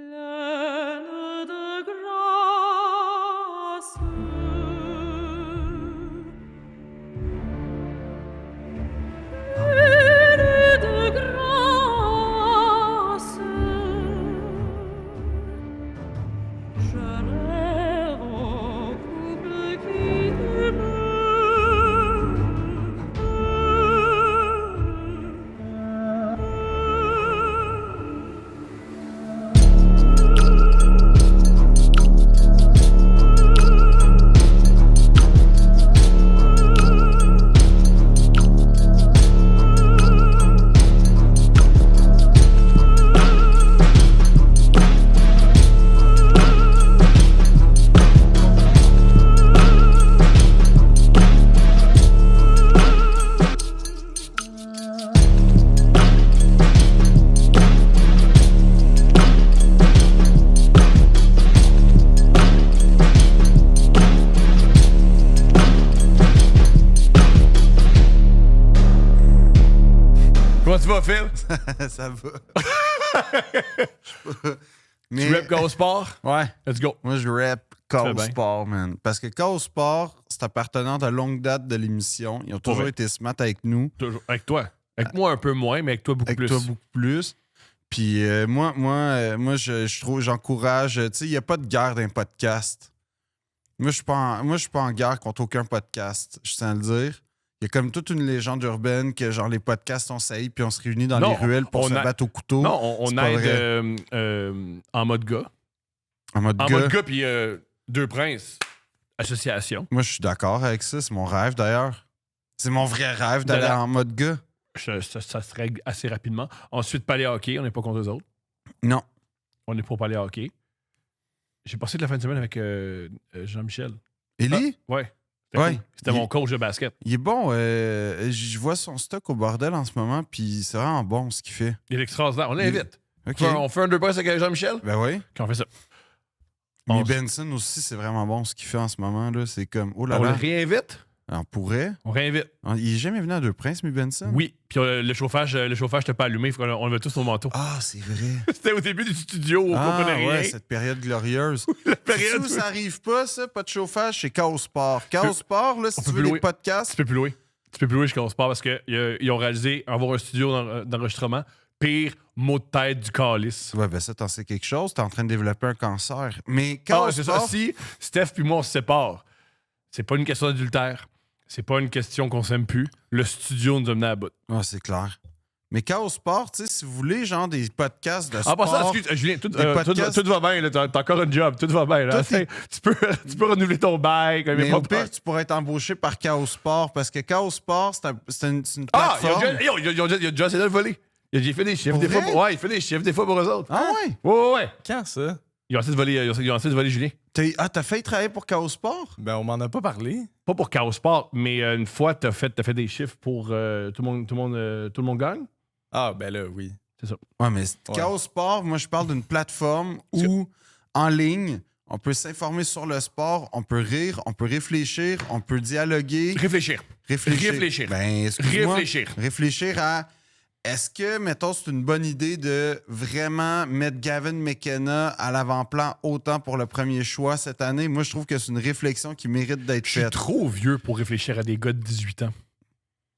Pleine de grâce. Pleine de grâce. Je rêve au couple qui Comment tu vas, Phil? Ça va. Tu rap Chaos Sport? Ouais. Let's go. Moi, je rap Très Chaos bien. Sport, man. Parce que Chaos Sport, c'est un partenaire de longue date de l'émission. Ils ont toujours Ouais. été smart avec nous. Toujours. Avec toi. Avec moi un peu moins, mais avec toi beaucoup Avec plus. toi beaucoup plus. Puis moi, je trouve, j'encourage. Tu sais, il n'y a pas de guerre d'un podcast. Moi, je suis pas en guerre contre aucun podcast, je tiens à le dire. Il y a comme toute une légende urbaine que genre les podcasts on s'haït puis on se réunit dans Non, les ruelles pour on se a- battre au couteau. Non, on C'est pas aide vrai. en mode gars. En mode En gars. mode gars, puis Deux Princes. Association. Moi, je suis d'accord avec ça. C'est mon rêve, d'ailleurs. C'est mon vrai rêve d'aller D'aller- en mode gars. Ça se règle assez rapidement. Ensuite, palais hockey. On n'est pas contre eux autres. Non. On est pour palais hockey. J'ai passé de la fin de semaine avec Jean-Michel. Élie, Ouais. C'était Ouais. cool. C'était mon coach de basket. il est bon. Je vois son stock au bordel en ce moment, puis c'est vraiment bon ce qu'il fait. Il est extraordinaire. On l'invite. OK. On fait un Deux Princes avec Jean-Michel? Ben oui. Puis on fait ça. Mais On- Benson aussi, c'est vraiment bon ce qu'il fait en ce moment. Là. C'est comme, oh là On le là. réinvite? On pourrait. On réinvite. Il est jamais venu à Deux Princes, mais Benson? Oui. Puis le chauffage n'était pas allumé. Il faut qu'on le met tous au manteau. Ah, c'est vrai. C'était au début du studio. On comprenait rien. ouais, cette période glorieuse. La Période période où ça arrive pas, ça, pas de chauffage, c'est Chaos Sport. Chaos Sport, là, si on tu peut veux plus des louer. podcasts, Tu peux plus louer. Tu peux plus louer jusqu'à on se part parce qu'ils ont réalisé avoir un studio d'enregistrement. Pire mot de tête du calice. ouais, ben ça, t'en sais quelque chose. T'es en train de développer un cancer. Mais Chaos Ah, c'est ça. Sport, Si Steph puis moi, on se sépare, c'est pas une question d'adultère. C'est pas une question qu'on s'aime plus. Le studio nous a mené à bout. ah, c'est clair. Mais Chaos Sport, tu sais, si vous voulez, genre des podcasts de sport. En passant, excuse, Julien, tout podcasts- va bien. T'as encore un job. Tout va bien. Là. Tout est- Tu peux renouveler ton bail. Comme il y mais a au pas de- pire, tu pourrais être embauché par Chaos Sport parce que Chaos Sport, c'est une Ah, plateforme. il a déjà essayé de le voler. Il a fait des chiffres Pour des fois. vrai? Ouais, il fait des chiffres des fois pour eux autres. Ah ouais? Ouais. Quand ça? Ils ont essayé de voler Julien. T'as failli travailler pour Chaos Sport? Ben, on m'en a pas parlé. Pas pour Chaos Sport, mais une fois, t'as fait des chiffres pour tout le monde gagne. Ah, ben là, oui. C'est ça. Ouais, mais Ouais. Chaos Sport, moi, je parle d'une plateforme où, en ligne, on peut s'informer sur le sport, on peut rire, on peut réfléchir, on peut dialoguer. Réfléchir. Réfléchir. Ben, excuse-moi. Réfléchir. Réfléchir à... Est-ce que, mettons, c'est une bonne idée de vraiment mettre Gavin McKenna à l'avant-plan autant pour le premier choix cette année? Moi, je trouve que c'est une réflexion qui mérite d'être Je suis faite. trop vieux pour réfléchir à des gars de 18 ans.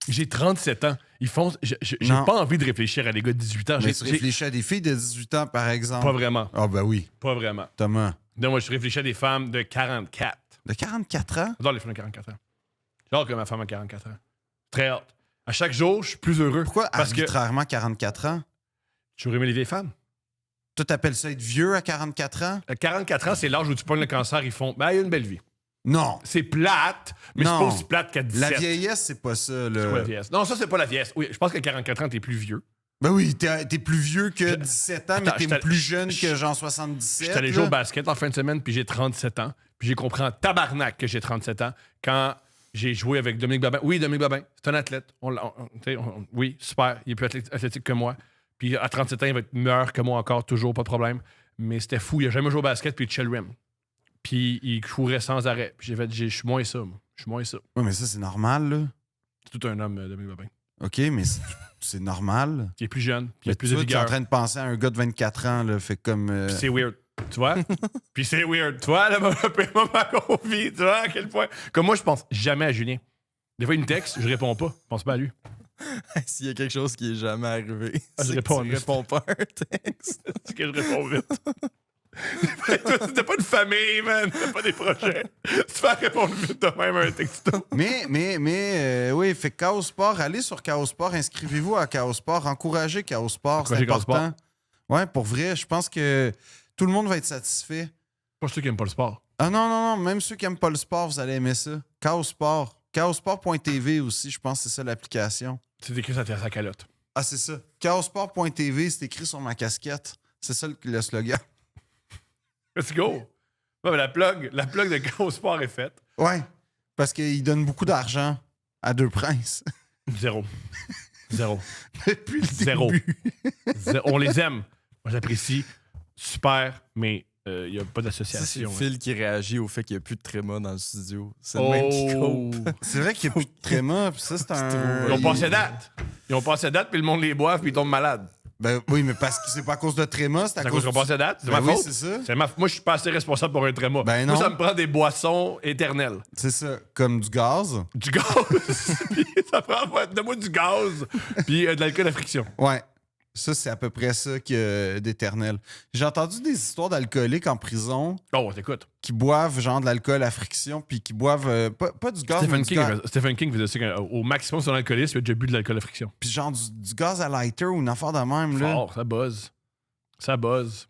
J'ai 37 ans. J'ai Non. pas envie de réfléchir à des gars de 18 ans. Mais tu réfléchis à des filles de 18 ans, par exemple. Pas vraiment. Ah, ben oui, Pas vraiment. Thomas. Non, moi, je réfléchis à des femmes de 44. De 44 ans? J'adore les femmes de 44 ans. J'adore que ma femme a 44 ans. Très hâte. À chaque jour, je suis plus heureux. Pourquoi Parce que arbitrairement 44 ans? tu aurais aimé les vieilles femmes. Toi, t'appelles ça être vieux à 44 ans? À 44 ans, c'est l'âge où tu pognes le cancer. Ils font, ben, il y a une belle vie. Non. C'est plate, mais c'est Non. pas aussi plate qu'à 17. La vieillesse, c'est pas ça. C'est pas la Là. vieillesse. Non, ça, c'est pas la vieillesse. Oui, je pense qu'à 44 ans, t'es plus vieux. Ben oui, t'es plus vieux que 17 ans, mais Attends, t'es j'étais- plus jeune que genre 77. J'étais allé là. jouer au basket en fin de semaine, puis j'ai 37 ans. Puis j'ai compris en tabarnak que j'ai 37 ans quand j'ai joué avec Dominique Babin. Oui, Dominique Babin, c'est un athlète. Oui, super. Il est plus athlétique que moi. Puis à 37 ans, il va être meilleur que moi encore, toujours, pas de problème. Mais c'était fou. Il a jamais joué au basket, puis il chill rim. Puis il courait sans arrêt. Puis j'ai fait, je suis moins ça, moi. Je suis moins ça. Ouais, mais ça, c'est normal, là. C'est tout un homme, Dominique Babin. OK, mais c'est normal. Qui est plus jeune, qui a Mais plus tu de vois, tu es en vigueur. train de penser à un gars de 24 ans, là, fait comme... Puis c'est weird. Tu vois? Puis c'est weird. Tu vois, le moment qu'on vit, tu vois, à quel point. Comme moi, je pense jamais à Julien. Des fois, il me texte, je réponds pas. Je pense pas à lui. S'il y a quelque chose qui est jamais arrivé, Ah, je c'est réponds que tu vite. réponds pas à un texte. C'est que je réponds vite. Toi, t'as pas de famille, man. T'as pas des projets. Tu fais répondre vite de même à un texto. Mais oui, fait Chaos Sport, allez sur Chaos Sport, inscrivez-vous à Chaos Sport, encouragez Chaos Sport, c'est Encouragez Chaos important. Ouais, pour vrai, je pense que tout le monde va être satisfait. Pas ceux qui aiment pas le sport. Ah non, même ceux qui n'aiment pas le sport, vous allez aimer ça. Chaos Sport. Chaossport.tv aussi, je pense que c'est ça l'application. C'est écrit sur sa calotte. Ah, c'est ça. Chaossport.tv, c'est écrit sur ma casquette. C'est ça le slogan. Let's go. Ouais, mais la plug de Chaos Sport est faite. Ouais, parce qu'ils donnent beaucoup d'argent à Deux Princes. Zéro. Depuis le Zéro. début. On les aime. Moi, j'apprécie. Super, mais il n'y a pas Ça, c'est d'association. hein. Phil qui réagit au fait qu'il n'y a plus de tréma dans le studio. C'est le même qui coupe. C'est vrai qu'il n'y a plus de tréma, puis ça, c'est un... Ils ont passé date. Puis le monde les boive, puis ils tombent malades. Ben oui, mais parce que c'est pas à cause de tréma, c'est à C'est à cause cause qu'on passait date. C'est Ben ma oui, faute. c'est ça. Moi, je suis pas assez responsable pour un tréma. Ben Moi, non. ça me prend des boissons éternelles. C'est ça, comme du gaz. Du gaz. Puis ça prend, donne-moi du gaz. Puis de l'alcool à friction. Ouais. Ça, c'est à peu près ça d'éternel. J'ai entendu des histoires d'alcooliques en prison Oh, t'écoutes. qui boivent genre de l'alcool à friction puis qui boivent pas du gaz, mais Stephen King faisait ça au maximum de son alcoolisme, il a déjà bu de l'alcool à friction. puis genre du gaz à lighter ou une affaire de même. Là. Fort, ça buzz. Ça buzz.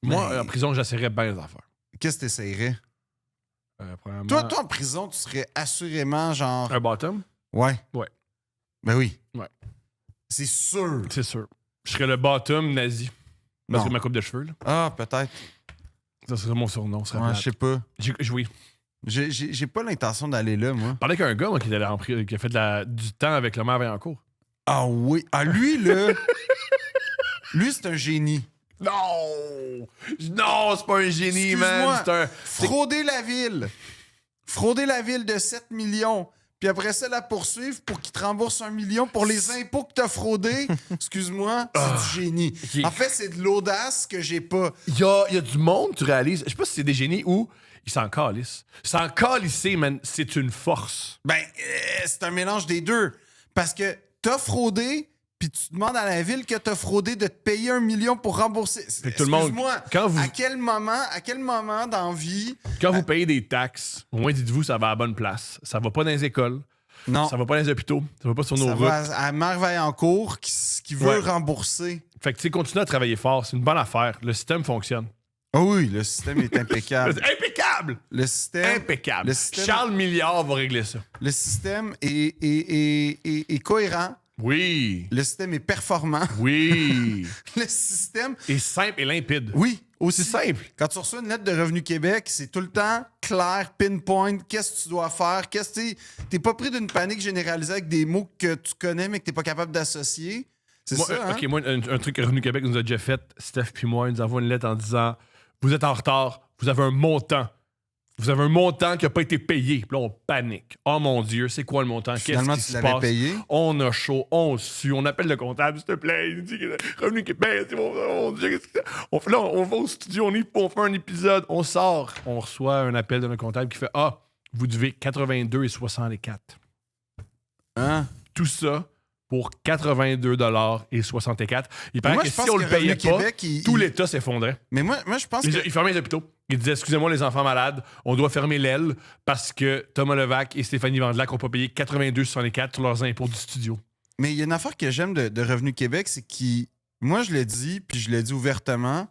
Moi, Mais- en prison, j'essaierais bien les affaires. Qu'est-ce que t'essayerais? Premièrement, Toi, en prison, tu serais assurément genre... un bottom, Ouais. Ouais. Ben oui. Ouais. C'est sûr. c'est sûr. Je serais le bottom nazi. Parce Non. que ma coupe de cheveux, là. Ah, peut-être. Ça serait mon surnom. Ça serait Ouais, plate. je sais pas. Oui. J'ai pas l'intention d'aller là, moi. Je parlais qu'un gars, moi, qui, était qui a fait du temps avec le maire Vaillancourt. Ah oui. Ah, lui, là... lui, c'est un génie. Non! Non, c'est pas un génie, Excuse-moi. man. C'est un. Frauder la ville. Frauder la ville de 7 millions. Puis après ça, la poursuivre pour qu'il te rembourse 1 million pour les impôts que t'as fraudés. Excuse-moi, c'est du génie. Ok. En fait, c'est de l'audace que j'ai pas. Il y a du monde, tu réalises. Je sais pas si c'est des génies ou ils s'en calissent. S'en calisser, man, c'est une force. Ben, c'est un mélange des deux. Parce que t'as fraudé, puis tu demandes à la ville que t'as fraudé de te payer 1 million pour rembourser. Fait que tout le monde- Excuse-moi, quand vous- à quel moment dans la vie... Quand vous payez des taxes, au moins dites-vous ça va à la bonne place. Ça va pas dans les écoles, Non, ça va pas dans les hôpitaux, ça va pas sur nos ça routes. va à Mère Vaillancourt qui veut Ouais. rembourser. Fait que tu sais, continuez à travailler fort, c'est une bonne affaire. Le système fonctionne. Ah oui, le système est impeccable. C'est impeccable! Le système... Impeccable. le système- Charles Milliard va régler ça. Le système est cohérent. Oui. Le système est performant. Oui. Le système... Et simple et limpide. Oui, aussi C'est simple. Quand tu reçois une lettre de Revenu Québec, c'est tout le temps clair, pinpoint, qu'est-ce que tu dois faire, t'es pas pris d'une panique généralisée avec des mots que tu connais mais que t'es pas capable d'associer. C'est Moi, ça, hein? OK, moi, un truc que Revenu Québec nous a déjà fait, Steph puis moi, il nous envoie une lettre en disant « Vous êtes en retard, vous avez un montant. Vous avez un montant qui n'a pas été payé. » Puis là, on panique. « Oh mon Dieu, c'est quoi le montant? Qu'est-ce Finalement, qui tu se l'avais passe? » payé. On a chaud, on sue, on appelle le comptable, s'il te plaît. Il nous dit que Revenu Québec, c'est mon Dieu, qu'est-ce que c'est? Là, on va au studio, on fait un épisode, on sort. On reçoit un appel d'un comptable qui fait « Ah, vous devez 82,64. » Hein? Tout ça pour 82,64 $. Il paraît Moi, que je pense si on que le payait Revenu pas, Québec, tout l'État s'effondrait. Mais moi, je pense que... Ils fermaient les hôpitaux. Ils disaient, excusez-moi les enfants malades, on doit fermer l'aile parce que Thomas Levac et Stéphanie Vandelac n'ont pas payé 82,64 sur leurs impôts du studio. Mais il y a une affaire que j'aime de Revenu Québec, c'est que moi, je le dis, puis je le dis ouvertement.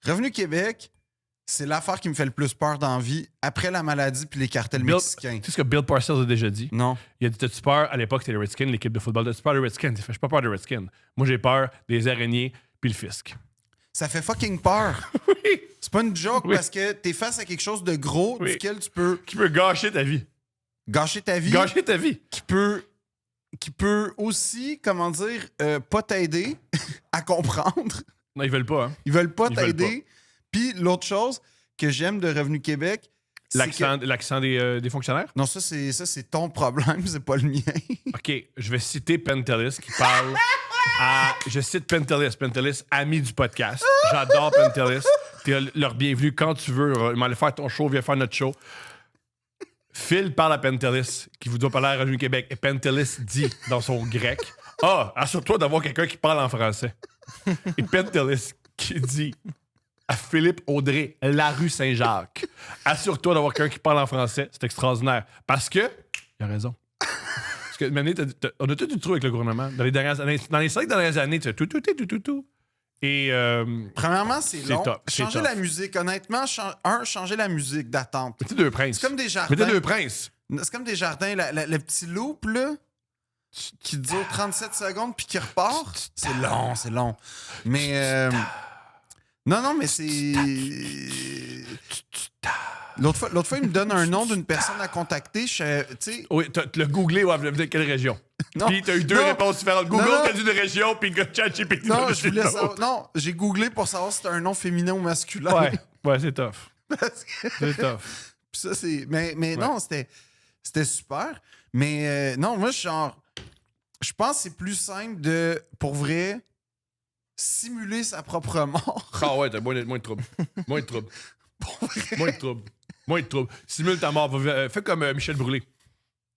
Revenu Québec, c'est l'affaire qui me fait le plus peur dans la vie après la maladie puis les cartels mexicains. Tu sais ce que Bill Parcells a déjà dit? Non. Il a dit, t'as-tu peur? À l'époque, c'était les Redskins, l'équipe de football. T'as-tu peur des Redskins? Il fait, j'ai pas peur des Redskins. Moi, j'ai peur des araignées puis le fisc. Ça fait fucking peur. Oui. C'est pas une joke Oui. parce que t'es face à quelque chose de gros Oui. duquel tu peux Qui peut gâcher ta vie. gâcher ta vie, Gâcher ta vie. qui peut aussi, comment dire, pas t'aider à comprendre. Non, ils veulent pas, hein. Ils veulent pas Ils veulent t'aider. Puis l'autre chose que j'aime de Revenu Québec, L'accent des fonctionnaires? Non, ça, c'est ton problème, c'est pas le mien. OK, je vais citer Pentelis qui parle à... Je cite Pentelis. Pentelis, ami du podcast. J'adore Pentelis. T'es leur bienvenue quand tu veux. Ils m'ont allé faire ton show, viens faire notre show. Phil parle à Pentelis, qui vous doit parler à Radio Québec. Et Pentelis dit dans son grec, « Ah, assure-toi d'avoir quelqu'un qui parle en français. » Et Pentelis qui dit à Philippe Audrey, la rue Saint-Jacques, « Assure-toi d'avoir quelqu'un qui parle en français. » C'est extraordinaire. Parce que... Il a raison. Parce que, Mané, on a tout du trou avec le gouvernement. Dans les 5 dernières années, tu fais tout. Et... Premièrement, c'est long. top, c'est Changer tough. la musique, honnêtement, changer la musique d'attente. Mettez deux princes. C'est comme des jardins. Mettez deux princes. C'est comme des jardins. Le petit loop, là, qui dure 37 secondes puis qui repart. C'est long. Mais... Non, mais c'est... L'autre fois, il me donne un nom d'une personne à contacter. Tu sais... Oui, tu l'as googlé, ouais, de quelle région? Non. Puis t'as eu deux Non. réponses différentes. Google, Non. t'as dit une région, puis ChatGPT. Non, t'as je dit voulais l'autre. savoir... Non, j'ai googlé pour savoir si c'était un nom féminin ou masculin. Ouais, c'est tough. Parce que... C'est tough. Puis ça, c'est... Mais non, c'était super. Mais non, moi, je pense que c'est plus simple de, pour vrai, simuler sa propre mort. Ah ouais, t'as moins de trouble. Moins de trouble. Moins de trouble. Simule ta mort. Fais comme Michel Brûlé.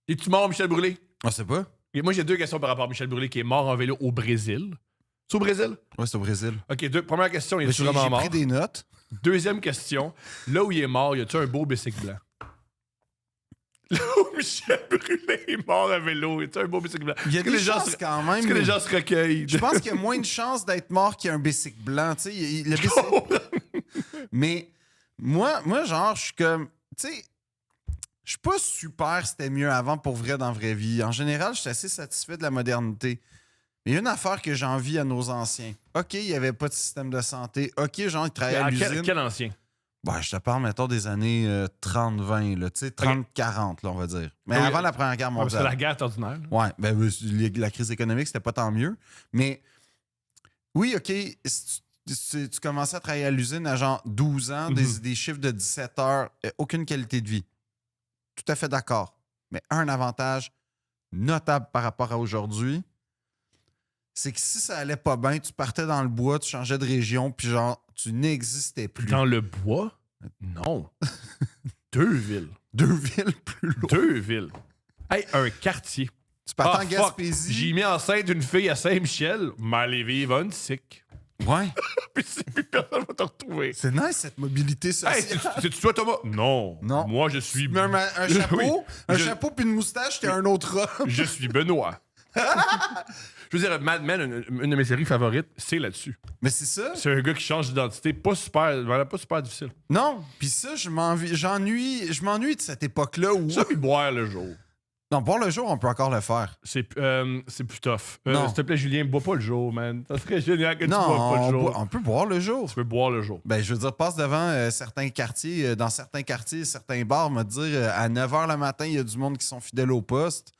Es-tu mort, Michel Brûlé? On sait pas. Et moi, j'ai deux questions par rapport à Michel Brûlé qui est mort en vélo au Brésil. C'est au Brésil? Ouais, c'est au Brésil. OK, première question, il est J'ai vraiment mort? pris des notes. Deuxième question, là où il est mort, y a-tu un beau bicycle blanc? Là où Michel Brûlé est mort à vélo, y a-tu un beau bicycle blanc? Il y a Est-ce que des les gens chances se- quand même. Est-ce que les gens se recueillent? Je pense qu'il y a moins de chances d'être mort qu'il y a un bicycle blanc. Tu sais, le bicycle... Mais moi, genre, je suis comme... Tu sais, je suis pas super c'était mieux avant pour vrai dans la vraie vie. En général, je suis assez satisfait de la modernité. Mais il y a une affaire que j'envie à nos anciens. OK, il n'y avait pas de système de santé. OK, genre, ils travaillaient à l'usine. Quel ancien? Ben, je te parle, mettons, des années 30-20, là, tu sais, 30-40, là, on va dire. Mais Oui, avant la Première Guerre Ouais, c'est mondiale. la guerre est ordinaire. là. Ouais, ben, la crise économique, c'était pas tant mieux. Mais oui, OK, si tu commençais à travailler à l'usine à genre 12 ans, des chiffres de 17 heures, aucune qualité de vie. Tout à fait d'accord. Mais un avantage notable par rapport à aujourd'hui, c'est que si ça allait pas bien, tu partais dans le bois, tu changeais de région, puis genre, tu n'existais plus. Dans le bois? Non. Deux villes. 2 villes plus loin. 2 villes. Hey, un quartier. Tu partais en fuck. Gaspésie. J'ai mis enceinte une fille à Saint-Michel, mais aller vivre une sick. Ouais. Puis personne va te retrouver. C'est nice, cette mobilité Hey, sociale. c'est-tu toi, Thomas? Non. Non. Moi, je suis... Mais un chapeau, Oui. un Je- chapeau puis une moustache, t'es un autre homme. Je suis Benoît. Je veux dire, Mad Men, une de mes séries favorites, c'est là-dessus. Mais c'est ça. C'est un gars qui change d'identité, pas super difficile. Non, puis ça, je m'ennuie de cette époque-là où... Ça, puis boire le jour. Non, boire le jour, on peut encore le faire. C'est plus tough. Non. S'il te plaît, Julien, bois pas le jour, man. Ça serait génial que tu Non, bois pas le jour. on peut boire le jour. Tu peux boire le jour. Ben, je veux dire, passe devant certains quartiers, dans certains quartiers, certains bars, me dire, à 9h le matin, il y a du monde qui sont fidèles au poste.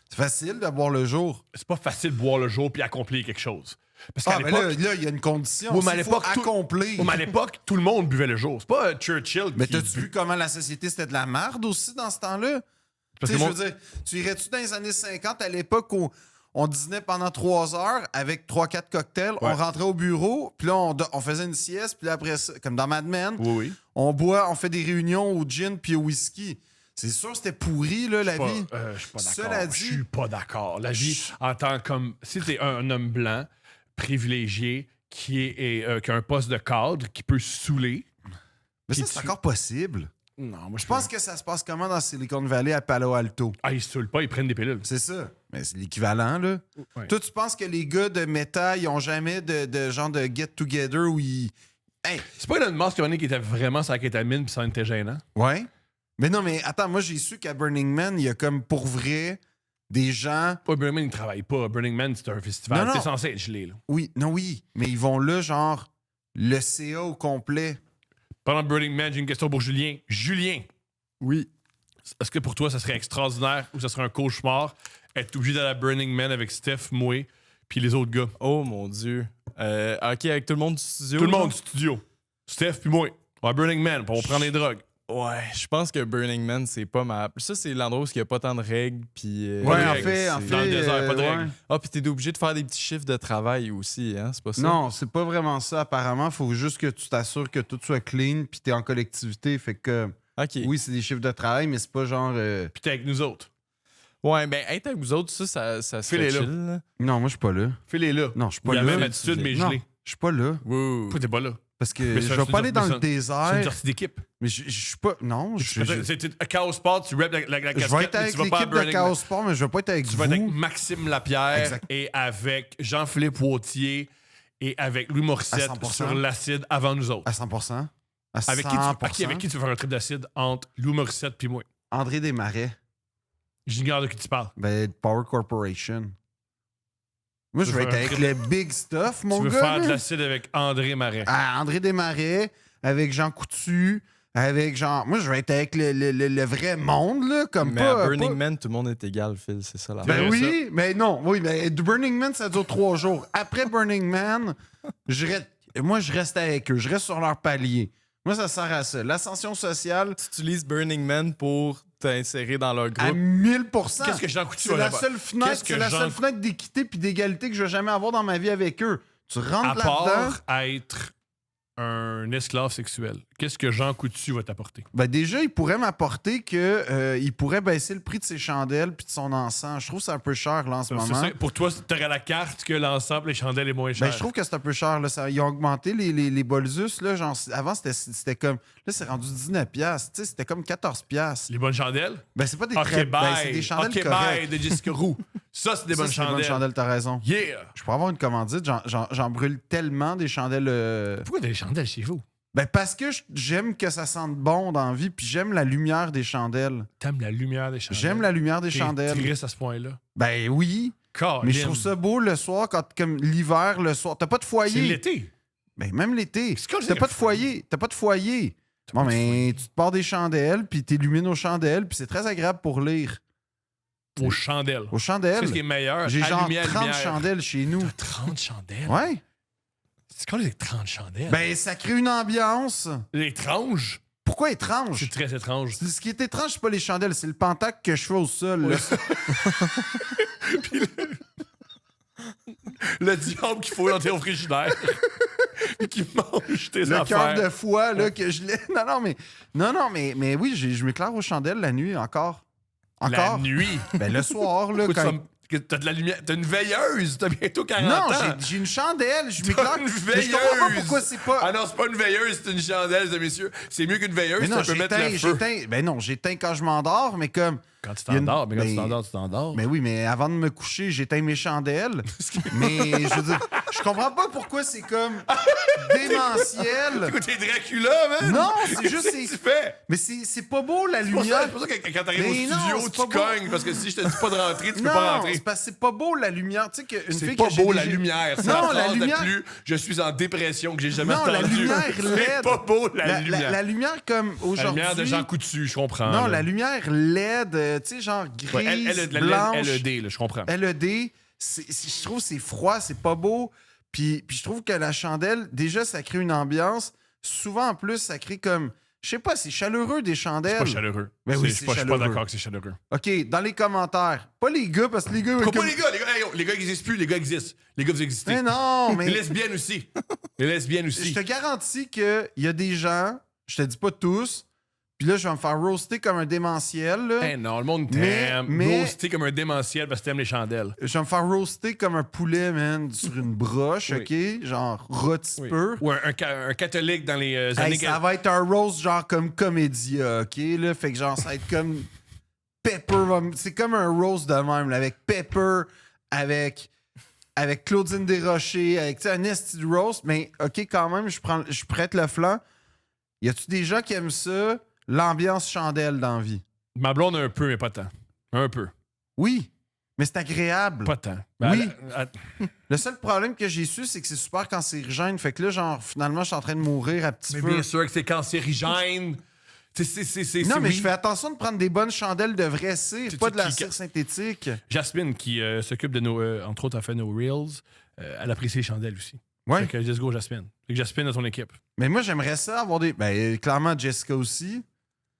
C'est facile de boire le jour. C'est pas facile de boire le jour puis accomplir quelque chose. Parce qu'à Ah, mais là, l'époque... il y a une condition. Oui, mais à Il faut l'époque, accomplir. Ouais, mais à l'époque, tout le monde buvait le jour. C'est pas Churchill Mais qui... t'as-tu vu comment la société, c'était de la merde aussi dans ce temps-là? Parce Tu que sais, mon- je veux dire, tu irais-tu dans les années 50 à l'époque où on dînait pendant 3 heures avec 3-4 cocktails, Ouais. on rentrait au bureau, puis là, on faisait une sieste, puis là, après ça, comme dans Mad Men, Oui. on fait des réunions au gin puis au whisky. C'est sûr, c'était pourri, là, la vie. Je suis pas d'accord. Cela dit- Je suis pas d'accord. La vie, en tant comme... Si t'es un homme blanc, privilégié, qui a un poste de cadre, qui peut saouler... Mais ça, puis c'est tu- encore possible. Non, moi, Je pense que ça se passe comment dans Silicon Valley à Palo Alto? Ah, ils se saoulent pas, ils prennent des pilules. C'est ça. Mais c'est l'équivalent, là. Ouais. Toi, tu penses que les gars de Meta, ils ont jamais de genre de get-together où ils... Hey! C'est pas Elon Musk qui était vraiment sur la kétamine puis ça en était gênant. Ouais. Mais non, mais attends, moi, j'ai su qu'à Burning Man, il y a comme pour vrai des gens... Pas Burning Man, il travaille pas. Burning Man, c'est un festival. Non, non. T'es censé être gelé, là. Oui, non, oui. Mais ils vont là, genre, le CA au complet. Pendant Burning Man, j'ai une question pour Julien. Julien, Oui. est-ce que pour toi, ça serait extraordinaire ou ça serait un cauchemar être obligé d'aller à Burning Man avec Steph, moi, puis les autres gars? Oh mon Dieu. Ok, avec tout le monde du studio. Tout le monde là? du studio. Steph puis moi. On va à Burning Man, puis on va prendre des drogues. Ouais, je pense que Burning Man, c'est pas ma. Ça, c'est l'endroit où il n'y a pas tant de règles. Puis, Ouais, de en règles. fait, Dans le désert, pas de ouais. règles. Ah, puis t'es obligé de faire des petits chiffres de travail aussi, hein? C'est pas ça? Non, c'est pas vraiment ça, apparemment. Faut juste que tu t'assures que tout soit clean puis t'es en collectivité. Fait que, OK. oui, c'est des chiffres de travail, mais c'est pas genre... Puis t'es avec nous autres. Ouais, ben, être avec vous autres, ça se Fais-les fait là. chill, là. Non, moi, je suis pas là. Fais-les là. Non, je suis Il pas y a la même là. attitude, mais Non, gelée. je suis pas là. Wow. Pourquoi t'es pas là? Parce que Mais je c'est vais un- pas aller dans c'est le un- C'est une désert. sortie d'équipe. Mais je suis pas... Non, Chaos Sport, tu reps la je casquette, vais être mais avec tu vas pas à l'équipe de Burning Chaos Man. Sport, mais je vais pas être avec Tu vas être avec vous. Maxime Lapierre Exact. et avec Jean-Philippe Wautier et avec Louis Morissette À 100%. sur l'acide avant nous autres. À 100%. À 100%. Avec qui tu veux faire un trip d'acide entre Louis Morissette puis moi? André Desmarais. J'ignore de qui tu parles. Ben, Power Corporation. Moi, Tu je veux vais être faire un avec trip- le big stuff, mon Tu veux gars. faire de là. l'acide avec André Marais. Ah, André Desmarais, avec Jean Coutu, avec genre. Moi, je vais être avec le vrai monde, là, comme Mais pas. à Burning pas- Man, tout le monde est égal, Phil, c'est ça la Ben vrai, oui, mais non. Oui, mais Burning Man, ça dure 3 jours. Après Burning Man, moi, je reste avec eux. Je reste sur leur palier. Moi, ça sert à ça. L'ascension sociale, Tu utilises Burning Man pour t'insérer dans leur à groupe. 1000%. Qu'est-ce que Jean Coutu C'est va la faire? seule fenêtre, Qu'est-ce que c'est la Jean- seule fenêtre d'équité puis d'égalité que je vais jamais avoir dans ma vie avec eux. Tu À rentres là-dedans. part être un esclave sexuel, qu'est-ce que Jean Coutu va t'apporter? Ben déjà, il pourrait m'apporter que il pourrait baisser le prix de ses chandelles puis de son encens. Je trouve que c'est un peu cher là en ce C'est moment. ça. Pour toi, tu aurais la carte que l'ensemble, les chandelles est moins cher. Ben, je trouve que c'est un peu cher. Là. Ils ont augmenté les Bolzus. Là, genre, avant, c'était comme... Là, c'est rendu 19$. Tu sais, c'était comme 14$. Les bonnes chandelles? Ben, c'est pas des Ok, très... bye. Ben, c'est des chandelles Ok, correctes. bye de Jessica Roux. Ça, c'est des Ça, bonnes c'est des chandelles. bonnes chandelles, t'as raison. Yeah! Je pourrais avoir une commandite. J'en brûle tellement des chandelles... Pourquoi t'as des chandelles chez vous? Ben, parce que j'aime que ça sente bon dans la vie, puis j'aime la lumière des chandelles. T'aimes la lumière des chandelles. J'aime la lumière des T'es chandelles. triste à ce point-là. Ben oui, mais je trouve ça beau le soir, quand comme l'hiver, le soir. T'as pas de C'est foyer. l'été. Ben, même l'été. C'est quoi, T'as pas de foyer. T'as pas de foyer. Bon, pas de mais tu te pars des chandelles, puis t'illumines aux chandelles, puis c'est très agréable pour lire. Aux chandelles. Aux Tu sais chandelles. ce qui est meilleur? J'ai genre Allumière, 30 lumière. chandelles chez nous. T'as 30 chandelles? Ouais. C'est quoi les 30 chandelles? Ben, ça crée une ambiance. Étrange. Pourquoi étrange? C'est très étrange. Ce qui est étrange, c'est pas les chandelles, c'est le pentacle que je fais au sol. là. Le diable qu'il faut dans tes frigidaires. Et qui mange tes Le affaires. cœur de foie là, que je l'ai. Non, mais oui, je m'éclaire aux chandelles la nuit encore. La Encore? nuit. Ben, le soir, là, Pourquoi tu quand... vas me- que t'as de la lumière. T'as une veilleuse. T'as bientôt 40 Non, ans. j'ai une chandelle, je T'as m'éclaire. une Mais je comprends pas veilleuse. pourquoi c'est pas... Ah non, c'est pas une veilleuse, c'est une chandelle, ça, messieurs. C'est mieux qu'une veilleuse, Mais non, ça peut mettre le feu. Ben non, j'éteins quand je m'endors, mais comme... Quand tu Il y a une- t'endors, mais quand ben- tu t'endors, tu t'endors. Mais oui, mais avant de me coucher, j'éteins mes chandelles. Mais je veux dire, je comprends pas pourquoi c'est comme démentiel. Écoute, t'es Dracula, man! Non, c'est juste... Qu'est-ce que tu fais? Mais c'est pas beau, la C'est pour ça, lumière. c'est pour ça que quand t'arrives au Mais non, studio, c'est tu pas beau. cognes, parce que si je te dis pas de rentrer, tu peux Non, pas rentrer. c'est parce que c'est pas beau, la lumière. Tu sais qu'une C'est fille pas que j'ai beau, la déjà- lumière. C'est Non, la la phrase lumière- la plus « je suis en dépression » que j'ai jamais Non, la entendue. lumière C'est LED. pas beau, la lumière. La lumière comme La aujourd'hui. lumière de Jean Coutu, je comprends. Non, là. la lumière LED, tu sais, genre grise, Ouais, la blanche, LED, là, je comprends. LED. Je trouve que c'est froid, c'est pas beau. Puis je trouve que la chandelle, déjà, ça crée une ambiance. Souvent, en plus, ça crée comme... Je sais pas, c'est chaleureux des chandelles. C'est pas chaleureux. Ben oui, je c'est suis pas chaleureux. d'accord que c'est chaleureux. OK, dans les commentaires. Pas les gars, parce que les gars... Pourquoi comme- pas les gars? Hey, yo, les gars existent plus, les gars existent. Les gars, vous existez. Mais non, Les mais... lesbiennes aussi. Les lesbiennes Je aussi. te garantis qu'il y a des gens, je te dis pas tous, puis là, je vais me faire roaster comme un démentiel. Là. Hey, non, le monde Mais- t'aime. mais- Roasté comme un démentiel parce que t'aimes les chandelles. Je vais me faire roaster comme un poulet, man, sur une broche, Oui. OK? Genre rôti Oui. peu. Ou un catholique dans les Hey, années... ça va être un roast genre comme comédia, OK? Là? Fait que genre, ça va être comme Pepper. C'est comme un roast de même, là, avec Pepper, avec Claudine Desrochers, avec tu sais, un esti de roast. Mais OK, quand même, je prête le flanc. Y a-tu des gens qui aiment ça? L'ambiance chandelle dans la vie. Ma blonde un peu, mais pas tant. Un peu. Oui, mais c'est agréable. Pas tant. Oui. Elle- Le seul problème que j'ai su, c'est que c'est super cancérigène. Fait que là, genre, finalement, je suis en train de mourir à petit mais feu. bien sûr que c'est cancérigène. Non, mais oui. je fais attention de prendre des bonnes chandelles de vrai cire, Tu- pas tu- de la qui- cire synthétique. Jasmine, qui s'occupe de nos... entre autres, a fait nos Reels. Elle apprécie les chandelles aussi. Ouais. Fait que let's go, Jasmine. Fait que Jasmine a son équipe. Mais moi, j'aimerais ça avoir des. Ben, clairement, Jessica aussi.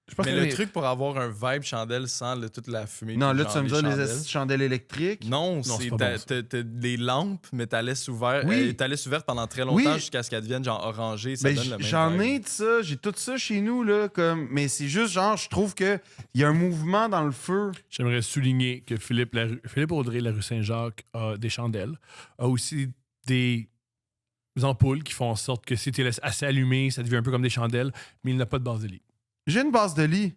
Je pense Mais que le les- truc pour avoir un vibe chandelle sans toute la fumée. Non, puis là, genre tu vas me dire les chandelles. esti de chandelles électriques. Non, c'est c'est pas bon, ça. t'as des lampes, mais t'as laisse ouverte. Oui. T'as laisse ouverte pendant très longtemps Oui. jusqu'à ce qu'elles deviennent genre orangées. Ça Ben, donne le même j'en vibe. ai de ça, j'ai tout ça chez nous, là, comme... mais c'est juste genre, je trouve qu'il y a un mouvement dans le feu. J'aimerais souligner que Philippe Audrey, la rue Saint-Jacques, a des chandelles, a aussi des ampoules qui font en sorte que si tu les laisses assez allumées, ça devient un peu comme des chandelles, mais il n'a pas de base de lit. J'ai une base de lit.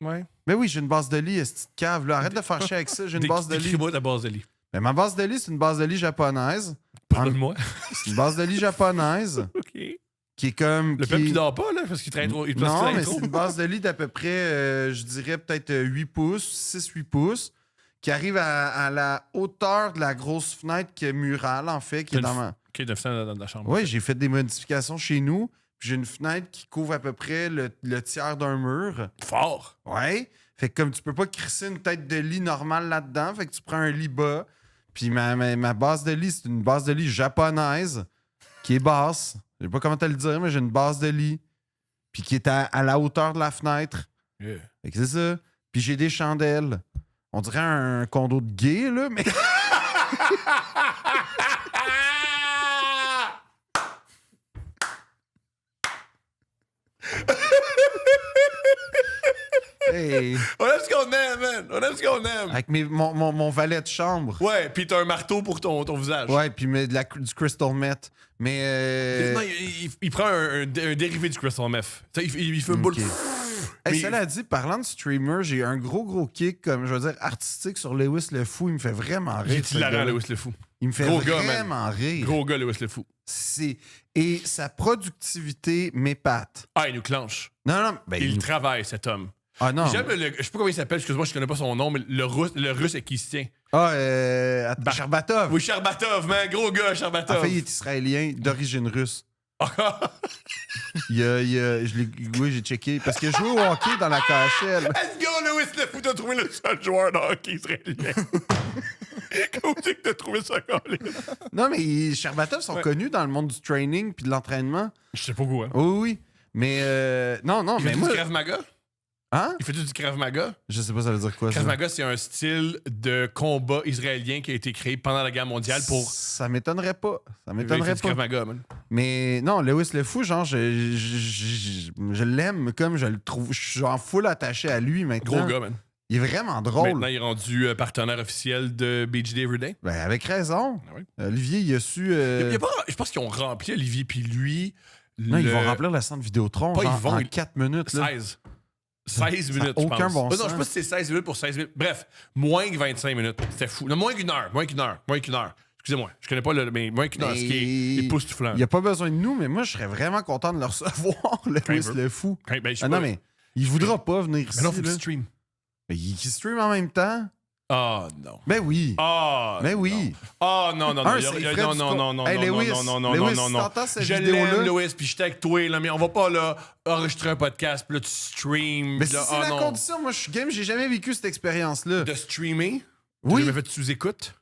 Ouais. Ben oui, j'ai une base de lit, cette cave, là. Arrête de faire chier avec ça, j'ai une base de lit. Décris-moi ta base de lit. Ben, ma base de lit, c'est une base de lit japonaise. Pardonne-moi. C'est une base de lit japonaise OK. qui est comme... Le qui- peuple qui dort pas, là, parce qu'il traîne trop. Parce qu'il Non, traîne mais trop. c'est une base de lit d'à peu près, je dirais peut-être 8 pouces, 6-8 pouces, qui arrive à la hauteur de la grosse fenêtre qui est murale, en fait, qui est T'as dans une ma... OK, de fenêtre dans la chambre. Oui, j'ai fait des modifications chez nous. Puis j'ai une fenêtre qui couvre à peu près le tiers d'un mur. Fort. Ouais. Fait que comme tu peux pas crisser une tête de lit normale là-dedans, fait que tu prends un lit bas. Puis ma base de lit, c'est une base de lit japonaise qui est basse. Je sais pas comment te le dire, mais j'ai une base de lit. Puis qui est à la hauteur de la fenêtre. Yeah. Fait que c'est ça. Puis j'ai des chandelles. On dirait un condo de gay, là, mais... Hey, On aime ce qu'on aime, man. On aime ce qu'on aime. avec mon valet de chambre. Ouais, pis t'as un marteau pour ton visage. Ouais, puis du crystal meth. Mais. Non, il prend un dérivé du Crystal Meth. Tu sais, il fait une boule. Ok. Hey, Mais- cela dit, parlant de streamer, j'ai un gros kick, comme je veux dire, artistique sur Lewis le Fou. Il me fait vraiment Il rire. est ce hilarant, gars-là. Lewis le Fou. Il me fait Gros gars, man. vraiment rire. Gros gars, Lewis le Fou. Et sa productivité m'épate. Ah, il nous clenche. Non, ben, Il travaille, cet homme. Ah non. J'aime je sais pas comment il s'appelle, excuse-moi, je connais pas son nom, mais le russe à qui il se tient. Ah, attends, Sharbatov. Oui, Sharbatov, man. Gros gars, En Sharbatov. fait, il est israélien d'origine russe. Oui, j'ai checké. Parce qu'il a joué au hockey dans la KHL. Let's go, Lewis le Fou, t'as trouvé le seul joueur de hockey israélien. Comment c'est que t'as trouvé ça, Colin? Non, mais Sharbatov sont Ouais. connus dans le monde du training puis de l'entraînement. Je sais pas quoi. Oui. Mais non, Il mais fait moi. du Krav Maga? Hein? Il fait du Krav Maga? Je sais pas ça veut dire quoi. Krav Ça, Maga, c'est un style de combat israélien qui a été créé pendant la guerre mondiale pour. Ça m'étonnerait pas. Ça Il m'étonnerait fait du Krav pas. Maga, man. Mais non, Lewis le Fou, genre, je l'aime comme je le trouve. Je suis en full attaché à lui maintenant. Gros gars, man. Il est vraiment drôle. Maintenant, il est rendu partenaire officiel de BGD Everyday. Ben, avec raison. Ah oui. Olivier, il a su. Il y a pas- je pense qu'ils ont rempli Olivier puis lui. Non, ils vont remplir le centre Vidéotron Pas, genre, ils vont, en ils- 4 minutes. Là. 16. 16 Ça minutes, a je aucun pense. bon Non, je sens. sais pas si c'est 16 minutes pour 16 minutes. Bref, moins que 25 minutes. C'était fou. Non, moins qu'une heure. Moins qu'une heure. Excusez-moi. Je connais pas le. Mais moins qu'une heure, ce qui est époustouflant. Il n'y a pas besoin de nous, mais moi, je serais vraiment content de le recevoir, Lewis veut. le Fou. Ben, je sais Ah pas. non, mais il voudra pas venir ici. Mais non, faut là. qu'il stream. Mais il stream en même temps. Ah, non. Ben oui. Ah. Ben oui. Ah, non, non, non. Un, Il y a- c'est il y a- Fred non, du non, con- non, non, Hey, non, Lewis, non, non, non, Lewis, non, si non. t'entends cette Je vidéo-là- l'aime, Lewis, puis j'étais avec toi, là, mais on va pas, là, enregistrer un podcast, puis là, tu stream. Mais puis si là, c'est ah, la non. condition, moi, je suis game, j'ai jamais vécu cette expérience-là. De streamer. Oui. Tu l'as fait sous-écoute.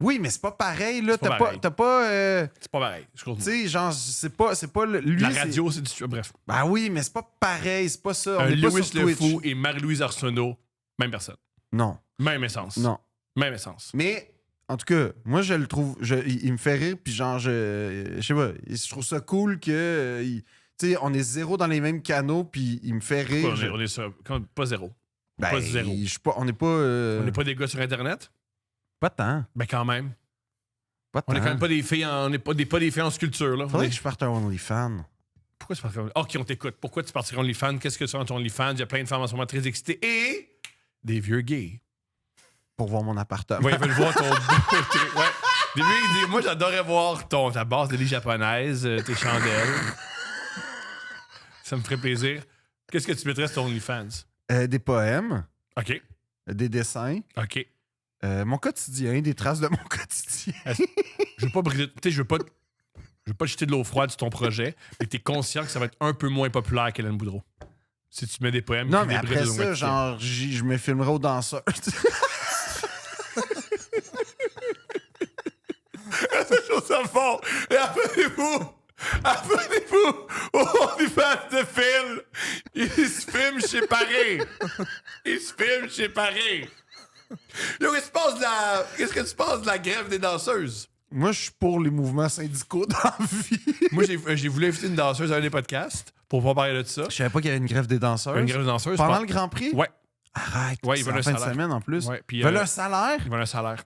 Oui, mais c'est pas pareil, là. C'est pas T'as pareil. pas. C'est pas pareil. Je Tu comprends. sais, genre, c'est pas lui. La c'est- radio, c'est du. Bref. Ben oui, mais c'est pas pareil, c'est pas ça. On Un est pas Lewis sur le Twitch. Fou et Marie-Louise Arsenault, même personne. Non, Même essence. non. Même essence. Mais, en tout cas, moi, je le trouve. Il me fait rire, puis genre, je sais pas, je trouve ça cool que. Tu sais, on est zéro dans les mêmes canaux, puis il me fait rire. On est ça. Pas zéro. Ben, pas zéro. je suis pas, on n'est pas. On n'est pas des gars sur Internet? Pas tant. Ben, quand même. Pas tant. On est quand même pas des filles en. On n'est pas des filles en sculpture, là. On Faudrait est- que je parte un OnlyFans. Pourquoi tu partirais OK, on t'écoute. Pourquoi tu partirais OnlyFans? Qu'est-ce que tu as ton OnlyFans? Il y a plein de femmes en ce moment très excitées. Et des vieux gays. Pour voir mon appartement. Ouais, ils veulent voir ton beau truc. Ouais. Des vieux qui disent, moi, j'adorais voir ta base de lit japonaise, tes chandelles. Ça me ferait plaisir. Qu'est-ce que tu mettrais sur ton OnlyFans? Des poèmes, OK. des dessins, OK. mon quotidien, des traces de mon quotidien. Je veux pas briser. Tu sais, je veux pas jeter de l'eau froide sur ton projet, mais t'es conscient que ça va être un peu moins populaire qu'Hélène Boudreau. Si tu mets des poèmes. Non, qui mais débrident après de ça, moitié. genre, je me filmerai aux danseurs. C'est chose à fond. Et Abonnez-vous au OnlyFans de Phil. Il se filme chez Paris. Il se filme chez Paris. Yo, qu'est-ce que tu penses de la grève des danseuses? Moi, je suis pour les mouvements syndicaux dans la vie. Moi, j'ai voulu inviter une danseuse à un des podcasts pour pouvoir parler de ça. Je savais pas qu'il y avait une grève des danseurs. Une grève des danseuses. Pendant le Grand Prix? Ouais. Arrête. Ouais, ils c'est veulent en un fin de salaire. semaine en plus. Ouais, puis, Ils veulent un salaire? Ils veulent un salaire.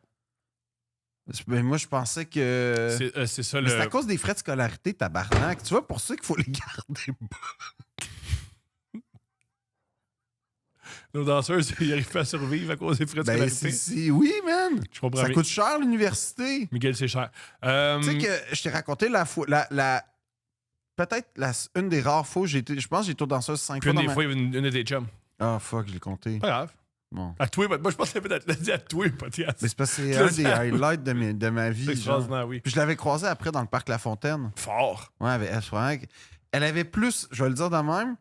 Ben, moi, je pensais que... C'est ça Mais le. c'est à cause des frais de scolarité, tabarnak. Tu vois, pour ça qu'il faut les garder bas. Nos danseuses, ils arrivent pas à survivre à cause des frais de Ben, scolarité. oui, man. Je comprends Ça bien. coûte cher, l'université. Miguel, c'est cher. Tu sais que je t'ai raconté la fois... Peut-être une des rares fois où j'ai été... Je pense que j'ai été danseuse 5 Puis fois une dans des ma... fois, il y avait une de tes chums. Ah, fuck, je l'ai compté. Pas grave. Bon. À toi, moi, je pense que peut-être l'a dit à toi, podcast. Mais c'est parce que c'est un des highlights de ma vie. C'est genre. extraordinaire, oui. Puis je l'avais croisée après dans le parc La Fontaine. Fort. Ouais, elle avait plus, je vais le dire de même,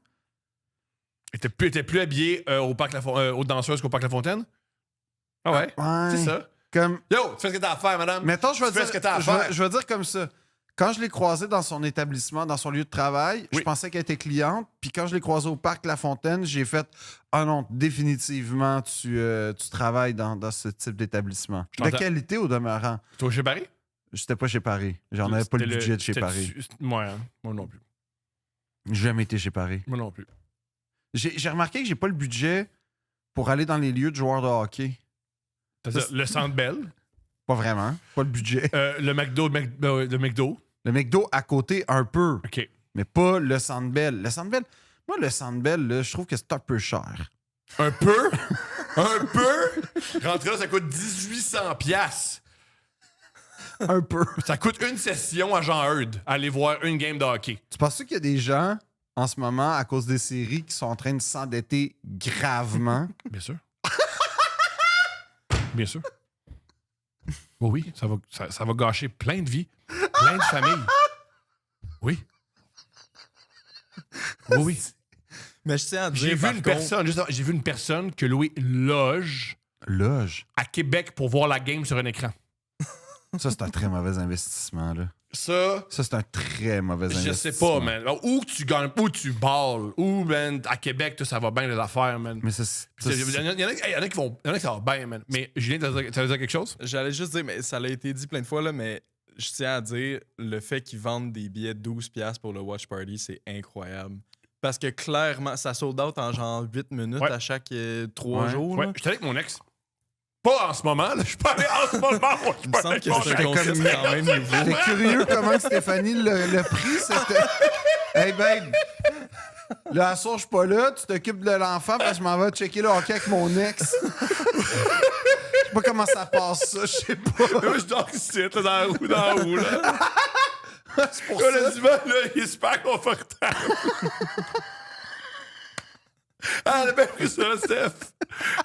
T'es plus habillé aux danseuses qu'au Parc La Fontaine? Ah ouais? ouais, C'est ça. comme, Yo, tu fais ce que t'as à faire, madame. mettons, je vais Tu fais dire, ce que t'as à je vais- faire. je vais dire comme ça. Quand je l'ai croisée dans son établissement, dans son lieu de travail, je Oui. pensais qu'elle était cliente. Puis quand je l'ai croisée au parc La Fontaine, j'ai fait « Ah non, définitivement, tu travailles dans ce type d'établissement. » Je De t'entends. qualité au demeurant. Toi, chez Paris? J'étais pas chez Paris. J'en avais pas le C'était budget de chez c'était- Paris. Ouais, hein. Moi non plus. J'ai jamais été chez Paris. Moi non plus. J'ai remarqué que j'ai pas le budget pour aller dans les lieux de joueurs de hockey. C'est-à-dire le Centre Bell, Pas vraiment. Pas le budget. le McDo, le McDo. Le McDo à côté, un peu. OK. Mais pas le Centre Bell. Le Centre Bell, moi, le Centre Bell, là, je trouve que c'est un peu cher. Un peu? Un peu? Rentrer là, ça coûte 1800 $. Un peu. Ça coûte une session à Jean Heard, aller voir une game de hockey. Tu penses qu'il y a des gens, en ce moment, à cause des séries, qui sont en train de s'endetter gravement? Bien sûr. Bien sûr. Oh oui, ça va gâcher plein de vies, plein de familles. Oui. Oui, oui. Mais je tiens à dire, J'ai vu par une contre, personne, juste avant, j'ai vu une personne que louait une loge Loge. à Québec pour voir la game sur un écran. Ça, c'est un très mauvais investissement, là. Ça, Ça, c'est un très mauvais investissement. je sais pas, man. Où tu gagnes, où tu balles, où, man, à Québec, tout, ça va bien les affaires, man. Mais Il y en a qui ça va bien, man. Mais Julien, tu veux dire quelque chose? j'allais juste dire, mais ça a été dit plein de fois, là, mais je tiens à dire, le fait qu'ils vendent des billets de 12$ pour le Watch Party, c'est incroyable. Parce que clairement, ça sold out en genre 8 minutes Ouais. à chaque 3 Ouais. jours. Ouais, là. j'étais avec mon ex. Pas en ce moment, là. Je suis pas allé en ce moment. Moi, je suis Il me pas semble avec que mon c'est ex. un concept comme- quand même nouveau. J'étais curieux comment Stéphanie le prix. C'était... Hey, babe! Là, à soir, je suis pas là. Tu t'occupes de l'enfant parce que je m'en vais checker le hockey avec mon ex. Je sais pas comment ça passe, ça. Je sais pas. Moi, je dors ici, là, dans la roue, là. C'est pour Là, ça. le divan, là, il est super confortable. Ah, elle a bien pris ça, Steph.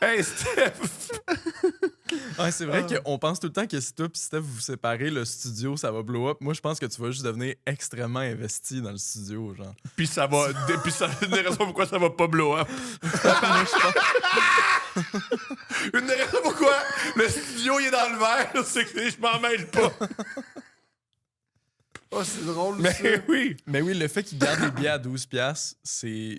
Hey, Steph. Ouais, c'est vrai qu'on pense tout le temps que si toi et Steph vous séparez, le studio, ça va blow up. Moi, je pense que tu vas juste devenir extrêmement investi dans le studio, genre. Puis ça va. Puis ça, une des raisons pourquoi ça va pas blow up. Une des raisons pourquoi le studio il est dans le verre, c'est que je m'en mêle pas. Oh, c'est drôle, ça. Mais oui. Mais oui, le fait qu'ils gardent les billets à 12$, c'est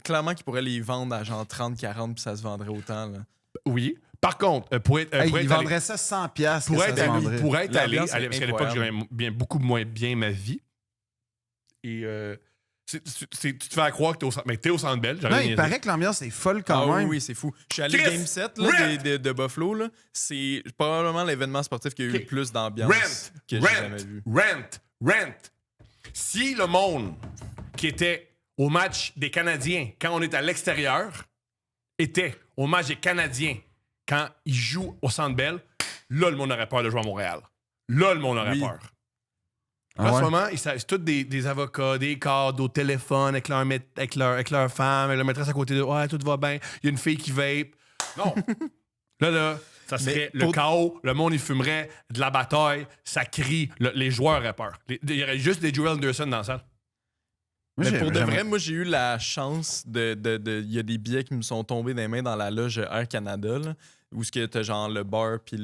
clairement qu'ils pourraient les vendre à genre 30-40$ puis ça se vendrait autant, là. Oui. Par contre, pour être, Hey, pour il être allé- vendrait ça 100$ que pour ça être se allé, vendrait. pour être allé, L'ambiance est parce qu'à l'époque, incroyable. j'aimais bien, beaucoup moins bien ma vie. Et tu te fais croire que t'es au centre. Mais t'es au centre Bell. Non, il paraît que l'ambiance est folle quand Ah oui, même. oui, c'est fou. Je suis allé Chris, Game 7 là, Rent! de Buffalo. Là. C'est probablement l'événement sportif qui a eu Ok. le plus d'ambiance que j'ai jamais vu. Rent. Si le monde qui était au match des Canadiens quand on est à l'extérieur était au match des Canadiens quand ils jouent au Centre Bell, là, le monde aurait peur de jouer à Montréal. Là, le monde aurait Oui. peur. Ah En ouais? ce moment, c'est tous des avocats, des cadres au téléphone avec leur femme, avec la maîtresse à côté de ouais, tout va bien, il y a une fille qui vape. Non. là, ça serait Mais le pour- chaos, le monde il fumerait, de la bataille, ça crie, les joueurs auraient peur. Il y aurait juste des Joel Anderson dans la salle. Moi, Mais j'ai pour de jamais- vrai, moi, j'ai eu la chance il y a des billets qui me sont tombés des mains dans la loge Air Canada. Là. où ce que t'as genre le bar puis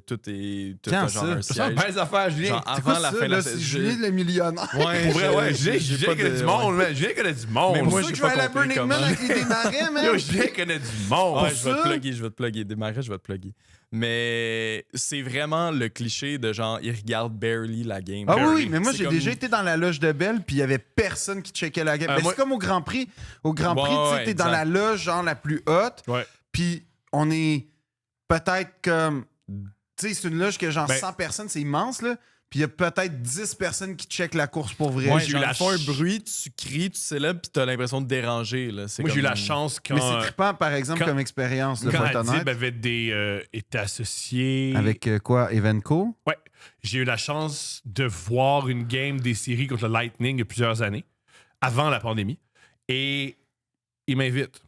tout est tout Quand t'as genre ça? un Ça, siège. belles affaires, Julien. Genre C'est quoi avant la ça, fin de là? la C'est je- Julien le millionnaire. Ouais, Pour vrai, ouais, Julien j'ai connaît du monde, man. Julien connaît du monde. Mais C'est moi, pour ça j'ai que je pas vais aller à compris Burning Man comment. avec les démarrés, man. Yo, Julien connaît du monde. Ouais, Pour je vais ça? je vais te plugger. Démarrer, je vais te plugger. Mais c'est vraiment le cliché de genre, il regarde barely la game. Ah Barely. oui, mais moi C'est j'ai comme- déjà été dans la loge de Belle puis il y avait personne qui checkait la game. Mais moi- c'est comme au Grand Prix. Au Grand Ouais, Prix, tu sais, ouais, t'es dans exact. la loge genre la plus haute. Ouais. Puis on est peut-être comme. Tu sais, c'est une loge que genre Ben- 100 personnes, c'est immense, là. Puis il y a peut-être 10 personnes qui checkent la course pour vrai. Ouais, j'ai eu genre, la ils font un ch- bruit, tu cries, tu célèbres, puis t'as l'impression de déranger. Là. C'est Moi, j'ai eu comme- la chance quand. Mais c'est trippant, par exemple, quand- comme expérience, le Quand faut être honnête. Adib avait été associé. Avec quoi, Evenco? Ouais. J'ai eu la chance de voir une game des séries contre le Lightning il y a plusieurs années, avant la pandémie. Et il m'invite.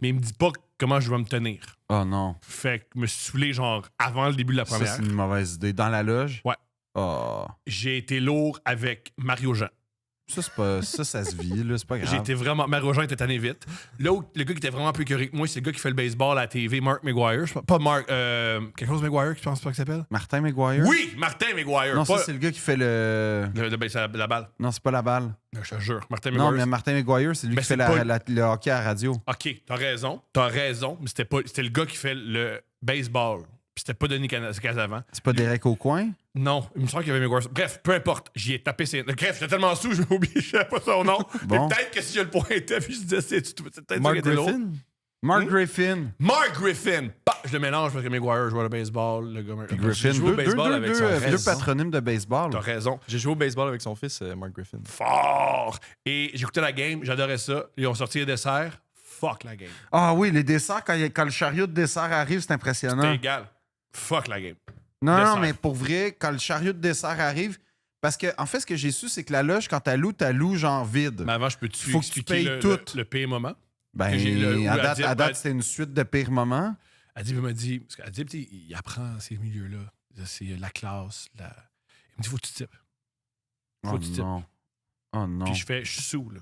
Mais il me dit pas comment je vais me tenir. Oh non. Fait que je me suis saoulé genre avant le début de la Ça, première. c'est une mauvaise idée. Dans la loge? Ouais. Oh. J'ai été lourd avec Mario Jean. Ça, c'est pas... ça se vit, là. C'est pas grave. J'ai été vraiment. Mario Jean était tanné vite. Là où le gars qui était vraiment plus écœuré que moi, c'est le gars qui fait le baseball à la TV, Mark McGuire. Pas Mark. Quelque chose McGuire, je pense pas qu'il s'appelle. Martin McGuire? Oui, Martin McGuire. Non, pas ça, c'est le gars qui fait le... la balle. Non, c'est pas la balle. Je te jure. Martin Non, McGuire. mais Martin McGuire, c'est lui Ben, qui fait c'est pas- le hockey à la radio. OK, t'as raison, mais c'était le gars qui fait le baseball. Puis c'était pas Denis Casavant. C'est pas Derek Aucoin? Non, il me semble qu'il y avait McGuire. Bref, peu importe, j'y ai tapé ses... Bref, j'étais tellement sous, je oublié, je savais pas son nom. Bon. Mais peut-être que si je le pointais, puis je disais, c'est peut-être Mark ça qui était lourd. Griffin? Mark Griffin. Mark Griffin! Bah, je le mélange parce que McGuire jouait au baseball, le gars... Puis Griffin. joue au baseball avec son Deux fils. patronymes de baseball. T'as raison. J'ai joué au baseball avec son fils, Mark Griffin. Fort! Et j'écoutais la game, j'adorais ça. Ils ont sorti les desserts. Fuck la game. Ah oui, les desserts, quand le chariot de dessert arrive, c'est impressionnant. C'était égal. Fuck la game. Non, Dessert. non, mais pour vrai, quand le chariot de dessert arrive, parce que, en fait, ce que j'ai su, c'est que la loge, quand t'as loues genre vide. Mais avant, je peux-tu Faut que tu expliquer payes le, tout. le pire moment? Ben, que j'ai le- à où date, Adib- c'était une suite de pires moments. Adib m'a dit, parce qu'Adib, tu sais, il apprend ces milieux-là. C'est la classe. Il me dit, faut que tu types. Faut Oh que tu types. non. Oh non. Puis je suis sous, là.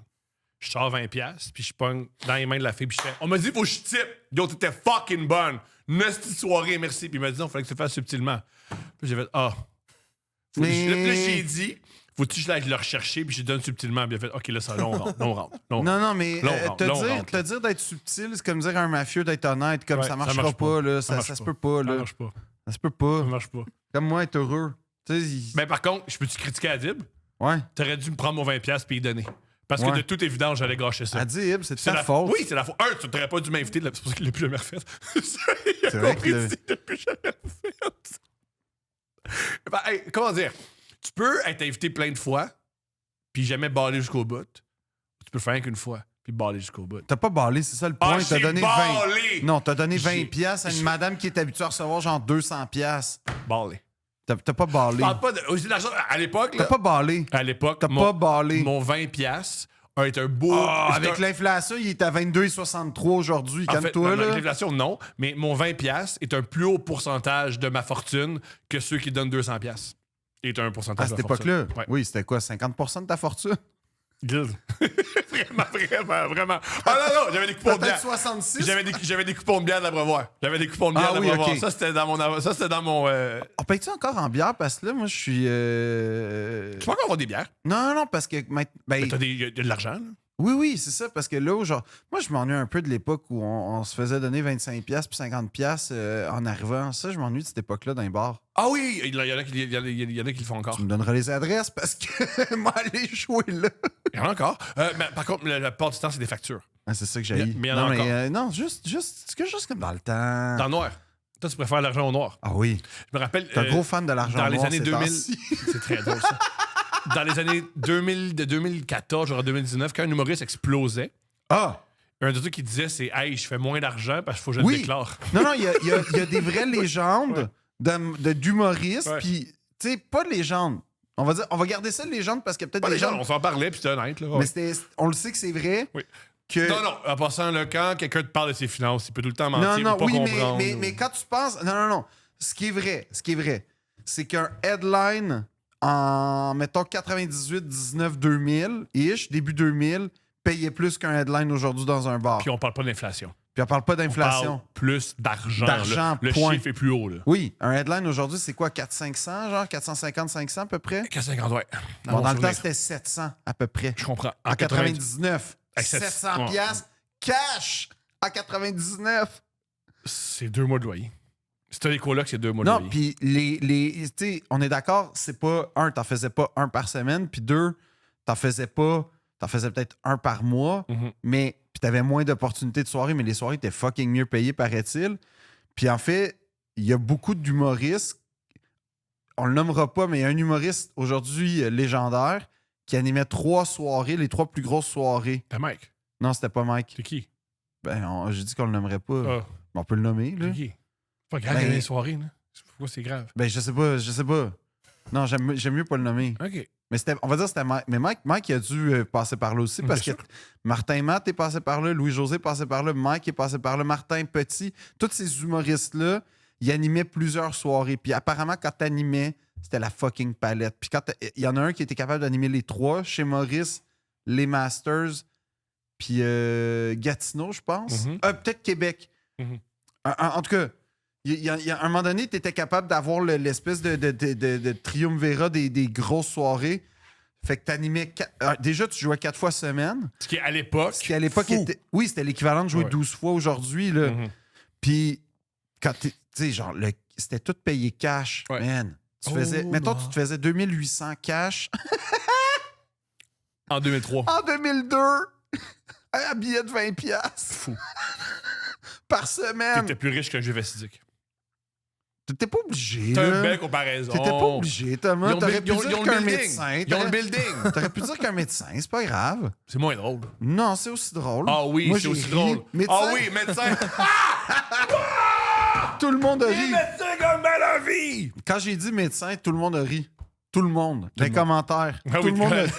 Je sors 20$, puis je pogne dans les mains de la fille, puis je fais, on m'a dit, faut que je type. Yo, t'étais fucking bonne. Nasty soirée, merci. Puis il m'a dit, non, fallait que tu le fasses subtilement. Puis j'ai fait, ah. Faut que Mais- Puis là, j'ai dit, faut-tu que je l'aille le rechercher, puis je lui donne subtilement. Puis il a fait, OK, là, ça, là, on rentre. Là, on rentre. Là, on rentre. Non, non, mais Là, on rentre, là, on rentre, te dire d'être subtil, c'est comme dire à un mafieux d'être honnête. Comme Ouais, ça ça marchera marche pas, pas. là. Ça Ça, marche ça se pas. peut pas, Ça là. marche pas. Ça se peut pas. Ça marche pas. Comme moi, être heureux. Tu sais, Mais par contre, je peux-tu critiquer Adib? ouais. T'aurais dû me prendre mon 20$ puis y donner. Parce que Ouais. de toute évidence, j'allais gâcher ça. Adib, c'est de C'est ta la faute. Oui, c'est la faute. Tu t'aurais pas dû m'inviter, là, c'est pour ça qu'il l'a plus jamais refait. C'est vrai qu'il l'a- Il l'a plus jamais refait. Ben, hey, comment dire? Tu peux être invité plein de fois, puis jamais baller jusqu'au bout. Tu peux le faire rien qu'une fois, puis baller jusqu'au bout. T'as pas ballé, c'est ça le point. Ah, T'as j'ai donné ballé! 20. Non, t'as donné J'ai- 20 piastres à une madame qui est habituée à recevoir genre 200 piastres. Baller. T'as pas ballé. Je parle pas de. Aussi d'argent. À l'époque, T'as là. pas ballé. À l'époque, T'as pas ballé. mon 20$ a été un beau. Ah, c'est avec un- l'inflation, il est à 22,63 aujourd'hui. En fait, Calme-toi, avec là. l'inflation, non. Mais mon 20$ est un plus haut pourcentage de ma fortune que ceux qui donnent 200$. Est un pourcentage À cette de ma fortune. époque-là? Ouais. Oui, c'était quoi? 50% de ta fortune? Good. vraiment. Ah non, non, j'avais des coupons de bière. Peut-être 66? J'avais des coupons de bière de l'Abreuvoir. J'avais des coupons de bière Ah de oui, l'Abreuvoir. ok. Ça, c'était dans mon. On paye-tu encore en bière? Parce que là, moi, je suis... Tu peux encore avoir des bières. Non, non, parce que... Ben, Mais il y a de l'argent, là. oui, oui, c'est ça. Parce que là, genre, moi, je m'ennuie un peu de l'époque où on se faisait donner 25$ puis 50$ en arrivant. Ça, je m'ennuie de cette époque-là d'un bar. Ah oui, il y en a qui le font encore. Tu me donneras les adresses parce que moi, aller jouer là. Il y en a encore. Mais par contre, la plupart du temps, c'est des factures. Ah, c'est ça que j'ai. Mais il y en a non, encore. non, juste comme dans le temps. Dans le noir. Toi, tu préfères l'argent au noir. Ah oui. Je me rappelle. T'es un gros fan de l'argent dans les noir années ces 2000. temps-ci. C'est très drôle, ça. Dans les années 2000, de 2014 genre 2019, quand un humoriste explosait, Ah! un des trucs qui disait, c'est hey, je fais moins d'argent parce qu'il faut que je Oui. le déclare. Non, non, il y a des vraies légendes d'humoristes, Ouais. puis, tu sais, pas de légendes. On va garder ça de légende parce qu'il y a peut-être Pas des les gens, gens. on s'en parlait, puis c'était honnête. Là, ouais. Mais on le sait que c'est vrai. Oui. Que... Non, non, en passant, là, quand quelqu'un te parle de ses finances, il peut tout le temps mentir Non, ou pas oui, comprendre. mais quand tu penses. Non, non, non. Ce qui est vrai, c'est qu'un headline en, mettons, 98, 19, 2000, ish, début 2000, payait plus qu'un headline aujourd'hui dans un bar. Puis on parle pas d'inflation. Puis on parle pas On d'inflation. parle plus d'argent. D'argent, là. Le point. chiffre est plus haut. Là. Oui, un headline aujourd'hui, c'est quoi, 400-500, genre 450-500 à peu près? 450, ouais. Bon, mon dans le temps, souvenir. c'était 700 à peu près. Je comprends. En 99, Hey, 700 ouais. piastres cash en 99. C'est 2 mois de loyer. Si t'as les colocs, c'est 2 mois de Non, loyer. puis tu sais, on est d'accord, c'est pas t'en faisais pas un par semaine, puis deux, t'en faisais peut-être un par mois, Mhm. mais puis t'avais moins d'opportunités de soirée, mais les soirées étaient fucking mieux payées, paraît-il. Puis en fait, il y a beaucoup d'humoristes, on le nommera pas, mais il y a un humoriste aujourd'hui légendaire qui animait 3 soirées, les 3 plus grosses soirées. T'as Mike. Non, c'était pas Mike. C'est qui? Ben, j'ai dit qu'on le nommerait pas. Ah, Mais on peut le nommer, là. c'est qui? Pas grave, Ben- il y a des soirées, là. Pourquoi c'est grave? Ben, je sais pas. Non, j'aime mieux pas le nommer. OK. Mais on va dire que c'était Mike. Mais Mike il a dû passer par là aussi parce que Bien sûr. Martin Matt est passé par là, Louis-José est passé par là, Mike est passé par là, Martin Petit. Tous ces humoristes-là, ils animaient plusieurs soirées. Puis apparemment, quand t'animais, c'était la fucking palette. Puis quand il y en a un qui était capable d'animer les 3, chez Maurice, les Masters, puis Gatineau, je pense. Mhm. Peut-être Québec. Mhm. En tout cas, il y a un moment donné, tu étais capable d'avoir l'espèce de triumvirat des grosses soirées. Fait que tu animais. Déjà, tu jouais 4 fois semaine. Ce qui est à l'époque. Ce qui, à l'époque, fou. était. Oui, c'était l'équivalent de jouer Ouais. 12 fois aujourd'hui. Là. Mhm. Puis, quand tu sais, genre, c'était tout payé cash. Ouais. Man. Tu Oh, faisais, mettons, non. tu te faisais 2800 cash En 2003. en 2002. Un billet de 20 piastres. Fou. Par semaine. T'étais plus riche qu'un jeu vestidique. T'étais pas obligé. T'as là. une belle comparaison. T'étais pas obligé, Thomas. T'aurais pu ils ont dire le qu'un building. médecin. Ils ont le building. T'aurais pu dire qu'un médecin, c'est pas grave. C'est moins drôle. Non, c'est aussi drôle. Ah oui, Moi, c'est j'ai aussi ri. drôle. Médecin, Ah oui, médecin. tout le monde a Les ri. médecins gagnent bien la vie. Quand j'ai dit médecin, tout le monde a ri. Tout le monde. Les commentaires. Ah tout oui, le monde a correct.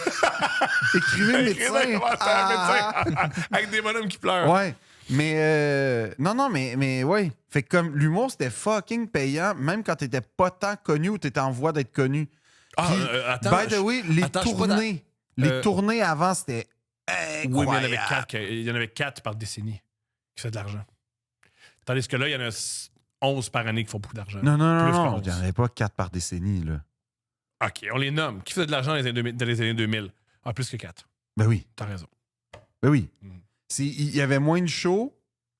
écrivez Écrivez médecin. comment faire un médecin. Avec des bonhommes qui pleurent. Ouais. Mais non, mais ouais. Fait que comme l'humour, c'était fucking payant, même quand t'étais pas tant connu ou t'étais en voie d'être connu. Ah, Puis, attends. by the way, les attends, je suis pas tournées. Les Euh, tournées avant, c'était Oui, mais incroyable. il y en avait 4 par décennie qui fait de l'argent. Tandis que là, il y en a 11 par année qui font beaucoup d'argent. Non, non, non, Plus non. que Il n'y en 11. avait pas 4 par décennie, là. OK, on les nomme. Qui fait de l'argent dans les années 2000? Ah, plus que 4. Ben oui. T'as raison. Ben oui. Mm. Il y avait moins de shows,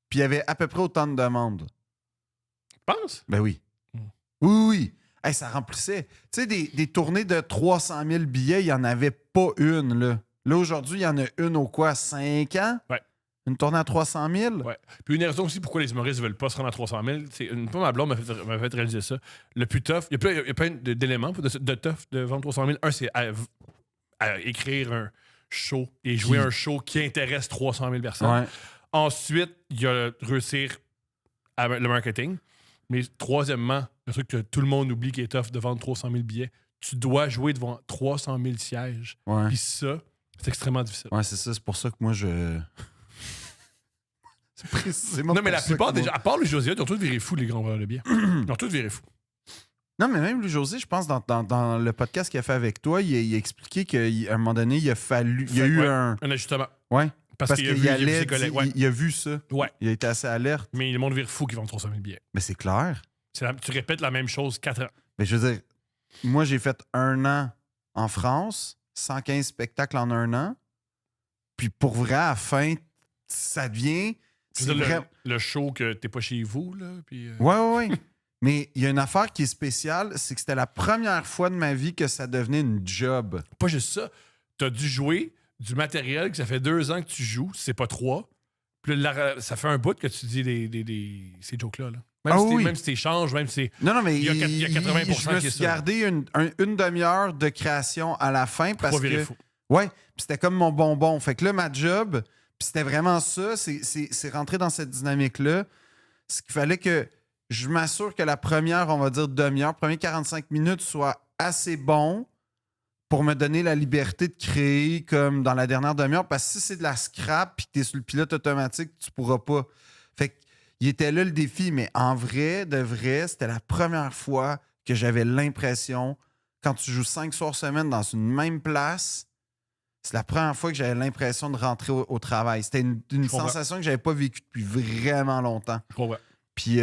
puis il y avait à peu près autant de demandes. Pense? Ben oui. Mm. Oui, oui, oui. Hey, ça remplissait. Tu sais, des tournées de 300 000 billets, il n'y en avait pas une, là. Là, aujourd'hui, il y en a une au quoi? 5 ans? Ouais. Une tournée à 300 000? Ouais. Puis une des raisons aussi pourquoi les humoristes ne veulent pas se rendre à 300 000, c'est une fois ma blonde m'a fait réaliser ça. Le plus tough, il y a plein d'éléments de tough de vendre 300 000. Un, c'est à écrire un show et jouer un show qui intéresse 300 000 personnes. Ouais. Ensuite, il y a réussir le marketing. Mais troisièmement, le truc que tout le monde oublie qui est tough de vendre 300 000 billets, tu dois jouer devant 300 000 sièges. Ouais. Puis ça, c'est extrêmement difficile. Ouais, c'est ça. C'est pour ça que moi, je. C'est précisément. Non, mais pour la ça plupart que des moi- gens, à part le Josiah, ils ont tous viré fous, les grands vendeurs de billets. Ils ont tous viré fous. Non, mais même Louis-José, je pense, dans le podcast qu'il a fait avec toi, il a expliqué qu'à un moment donné, il y a eu Ouais. un. Un ajustement. Ouais. Parce qu'il a vu, il a vu allait. ses collègues. Ouais. Il a vu ça. Ouais. Il a été assez alerte. Mais le monde vire fou qui vend 300 000 billets. Mais c'est clair. Tu répètes la même chose 4 ans. Mais je veux dire, moi, j'ai fait 1 an en France, 115 spectacles en 1 an. Puis pour vrai, à la fin, ça devient. Je C'est veux dire, vrai. le show que t'es pas chez vous, là. Puis, Ouais, ouais, ouais. Mais il y a une affaire qui est spéciale, c'est que c'était la première fois de ma vie que ça devenait une job. Pas juste ça. T'as dû jouer du matériel que ça fait 2 ans que tu joues, c'est pas 3. Puis là, ça fait un bout que tu dis ces jokes-là. Là. Même, Ah si oui. même si t'échanges, même si Non, non, mais Il y a 80% je me qui est suis ça. gardé une demi-heure de création à la fin pas parce virer que. fou. Ouais, puis c'était comme mon bonbon. Fait que là, ma job, puis c'était vraiment ça, c'est rentrer dans cette dynamique-là. Ce qu'il fallait que je m'assure que la première, on va dire demi-heure, première 45 minutes soit assez bon pour me donner la liberté de créer comme dans la dernière demi-heure. Parce que si c'est de la scrap puis que t'es sur le pilote automatique, tu pourras pas. Fait qu'il était là le défi, mais en vrai, de vrai, c'était la première fois que j'avais l'impression, quand tu joues 5 soirs semaine dans une même place, C'est la première fois que j'avais l'impression de rentrer au travail. C'était une comprends. sensation que j'avais pas vécue depuis vraiment longtemps. Je comprends. Puis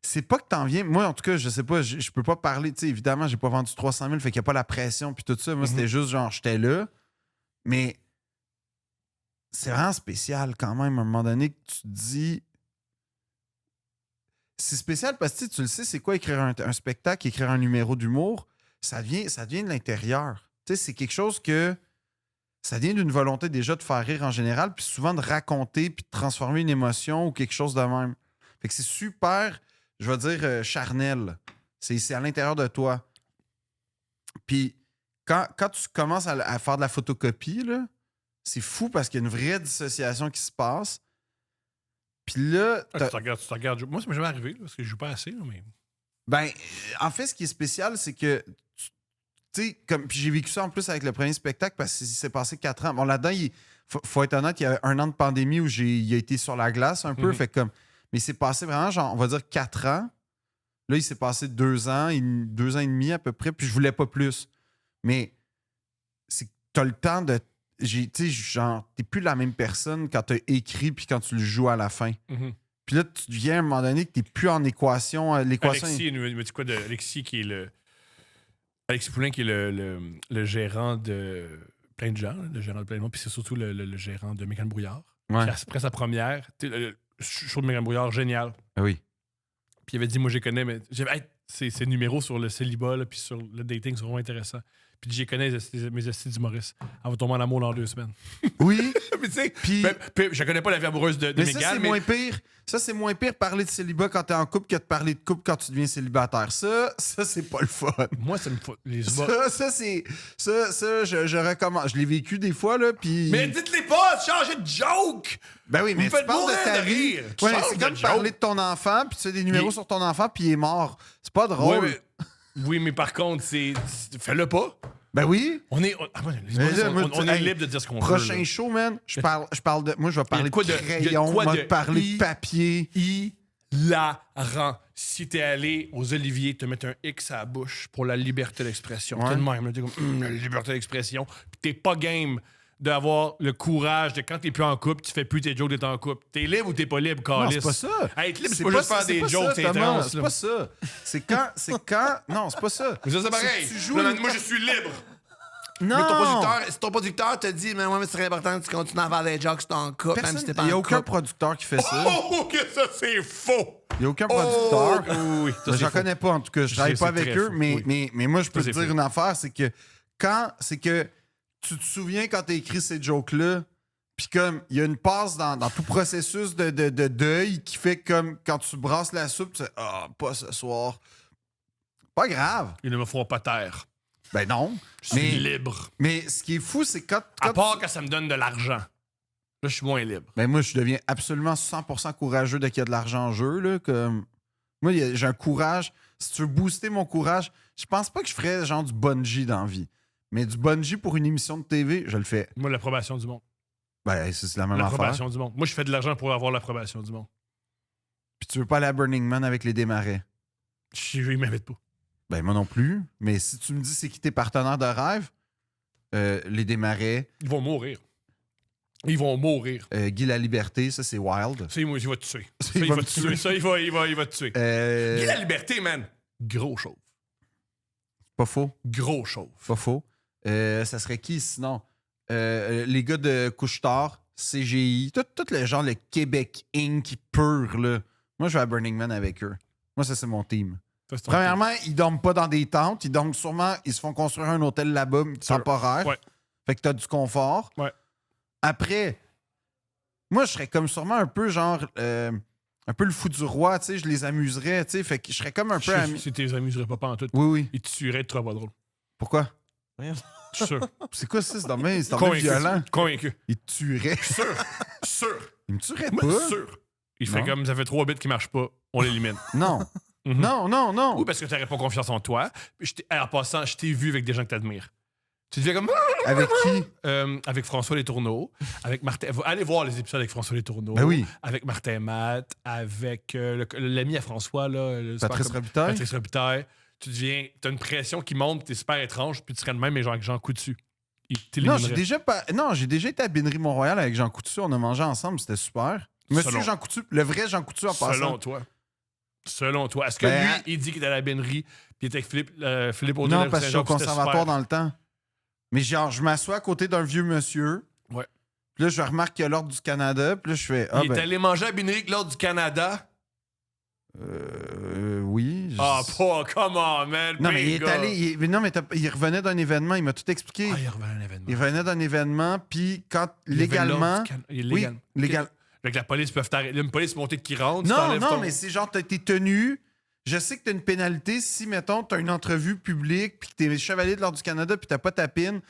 c'est pas que t'en viens. Moi, en tout cas, je sais pas, je peux pas parler. Tu sais, évidemment, j'ai pas vendu 300 000, fait qu'il y a pas la pression puis tout ça. Moi, c'était juste genre, j'étais là. Mais c'est vraiment spécial quand même, à un moment donné, que tu te dis... C'est spécial parce que tu le sais, c'est quoi écrire un spectacle, écrire un numéro d'humour? Ça vient de l'intérieur. Tu sais, c'est quelque chose que... Ça vient d'une volonté déjà de faire rire en général, puis souvent de raconter, puis de transformer une émotion ou quelque chose de même. Fait que c'est super, je vais dire, charnel. C'est à l'intérieur de toi. Puis quand tu commences à faire de la photocopie, là, c'est fou parce qu'il y a une vraie dissociation qui se passe. Puis là... Tu te regardes. Moi, ça m'est jamais arrivé, là, parce que je joue pas assez, là, mais... Ben, en fait, ce qui est spécial, c'est que... Tu sais, puis j'ai vécu ça en plus avec le premier spectacle parce qu'il s'est passé 4 ans. Bon, là-dedans, faut être honnête, il y a 1 an de pandémie où il a été sur la glace un peu. Mhm. Fait comme, mais il s'est passé vraiment, genre, on va dire 4 ans. Là, il s'est passé 2 ans, 2 ans et demi à peu près, puis je voulais pas plus. Mais c'est que t'as le temps de... Tu sais, genre, t'es plus la même personne quand t'as écrit puis quand tu le joues à la fin. Mhm. Puis là, tu deviens à un moment donné que t'es plus en équation. L'équation... Alexis, il me dit quoi de Alexis qui est le... Alexis Poulain qui est le gérant de plein de gens, là, le gérant de plein de monde, puis c'est surtout le gérant de Mégane Brouillard. Ouais. Puis après sa première, le show de Mégane Brouillard, génial. Ah oui. Puis il avait dit, moi, je les connais, mais ces numéros sur le célibat, là, puis sur le dating sont vraiment intéressants. Puis je les connais, mes astuces d'humoristes. Elle va tomber en amour dans 2 semaines. Oui. Mais tu sais, Puis- je connais pas la vie amoureuse de Mais ça, Mégane, c'est mais moins pire. Ça, c'est moins pire parler de célibat quand t'es en couple que de parler de couple quand tu deviens célibataire. Ça c'est pas le fun. moi, ça me faut les bas. Ça, je recommande. Je l'ai vécu des fois, là, puis... Mais dites-les pas, changez de joke! Ben oui, Vous mais me tu faites parles mourir de ta de vie. rire. Ouais, Change c'est de comme joke. parler de ton enfant, puis tu fais des numéros Mais- sur ton enfant, puis il est mort. C'est pas drôle. Oui, mais par contre, fais-le pas. Ben oui. On est Hey, libre de dire ce qu'on veut. Prochain là. show, man, je parle de... Moi, je vais parler quoi de de- crayon, quoi moi, de de parler de papier. Hilarant. Si t'es allé aux Oliviers te mettre un X à la bouche pour la liberté d'expression. Ouais. T'es de même, là, t'es comme, la liberté d'expression. Puis t'es pas game d'avoir le courage de quand t'es plus en couple, tu fais plus tes jokes d'être en couple. T'es libre ou t'es pas libre, Non, Carlis? c'est pas ça. Hey, être libre, c'est C'est pas juste faire c'est des pas jokes, ça, c'est Thomas, intense. C'est là. pas ça. C'est quand... Non, c'est pas ça. Mais ça, c'est pareil. C'est que tu joues Là, une- moi, je suis libre. Non. Si ton producteur te dit, mais ouais, mais c'est important que tu continues à faire des jokes sur ton couple, même si t'es pas Il n'y a en aucun couple. producteur qui fait ça. Oh, que ça, c'est faux! Il n'y a aucun Oh, producteur. oui, ça, Ben, c'est j'en faux. connais pas, en tout cas. Je travaille sais, pas c'est avec très eux, faux, mais, oui. mais moi, je peux Ça, te c'est dire faux. une affaire, c'est que tu te souviens quand tu as écrit ces jokes-là, puis comme il y a une passe dans tout processus de deuil qui fait comme quand tu brasses la soupe, tu sais, pas ce soir. Pas grave. Ils ne me feront pas taire. Ben non. Je suis Mais, libre. mais ce qui est fou, c'est quand À part quand ça me donne de l'argent. Là, je suis moins libre. Ben moi, je deviens absolument 100% courageux dès qu'il y a de l'argent en jeu. Là, comme... Moi, j'ai un courage. Si tu veux booster mon courage, je pense pas que je ferais genre du bungee dans la vie. Mais du bungee pour une émission de TV, je le fais. Moi, l'approbation du monde. Ben, c'est la même affaire. L'approbation du monde. Moi, je fais de l'argent pour avoir l'approbation du monde. Puis tu veux pas aller à Burning Man avec les démarrais. Je m'invite pas. Ben moi non plus. Mais si tu me dis c'est qui tes partenaires de rêve, les démarrais, Ils vont mourir. Ils vont mourir. Guy La Liberté, ça c'est wild. Ça, moi, il va te tuer. Ça, Il il va va me te tuer. Ça, il va te tuer. Guy la liberté, man. Gros chauve. Pas faux. Gros chauve. Pas faux. Ça serait qui sinon? Les gars de Couche-Tard, CGI, tout le genre, le Québec Inc. pur, là. Moi, je vais à Burning Man avec eux. Moi, ça, c'est mon team. Ça, c'est ton Premièrement, ils dorment pas dans des tentes. Ils dorment sûrement... Ils se font construire un hôtel là-bas, temporaire. Ouais. Fait que t'as du confort. Ouais. Après, moi, je serais comme sûrement un peu genre... un peu le fou du roi, tu sais. Je les amuserais, tu sais. Fait que je serais comme un peu... Je si t'es amuserais pas en tout. Oui, oui. Ils te tueraient de trop pas drôle. Pourquoi? Je suis sûr. C'est quoi ça? C'est dommage violent. Convaincu. Ils te tueraient. Sûr. Sûr. Ils me tueraient Moi, pas. sûr. Il fait Non. comme ça fait 3 bits qui marchent pas, on l'élimine. Non. Mhm. Non. Oui, parce que t'aurais pas confiance en toi. Puis en passant, je t'ai vu avec des gens que t'admires. Tu te fais comme. Avec qui? Avec François Letourneau, avec Martin. Allez voir les épisodes avec François Letourneau. Ben oui. Avec Martin Matt, avec l'ami à François, là. Patrice Robitaille? Patrice Robitaille. t'as une pression qui monte, t'es super étrange, puis tu serais de même, mais genre avec Jean Coutu. Il Non, t'éliminerait. j'ai déjà été à Bénerie Mont-Royal avec Jean Coutu. On a mangé ensemble, c'était super. Monsieur Selon- Jean Coutu, le vrai Jean Coutu en passant. Selon toi. Est-ce que Ben, lui, il dit qu'il est à la bénerie, puis il était avec Philippe Audrey Non, de parce que je suis au Saint-Jean, puis c'était conservatoire super. dans le temps. Mais genre, je m'assois à côté d'un vieux monsieur. Ouais. Puis là, je remarque qu'il y a l'Ordre du Canada. Puis là, je fais. Ah, Il est allé manger à la bénerie avec l'Ordre du Canada. Oui. Ah, pas, come on, man. Non, mais il est big allé. gars. Mais non, mais il revenait d'un événement. Il m'a tout expliqué. Ah, il revient à un événement. Il revenait d'un événement. Puis quand Il y avait légalement. l'Ordre du il est Oui, légal. légal. Avec la police peuvent t'arrêter. Une police montée qui rentre. tu Non, t'enlèves non, ton- mais c'est genre, t'es tenu. Je sais que t'as une pénalité si, mettons, t'as une entrevue publique, puis que t'es chevalier de l'Ordre du Canada, puis t'as pas ta pin.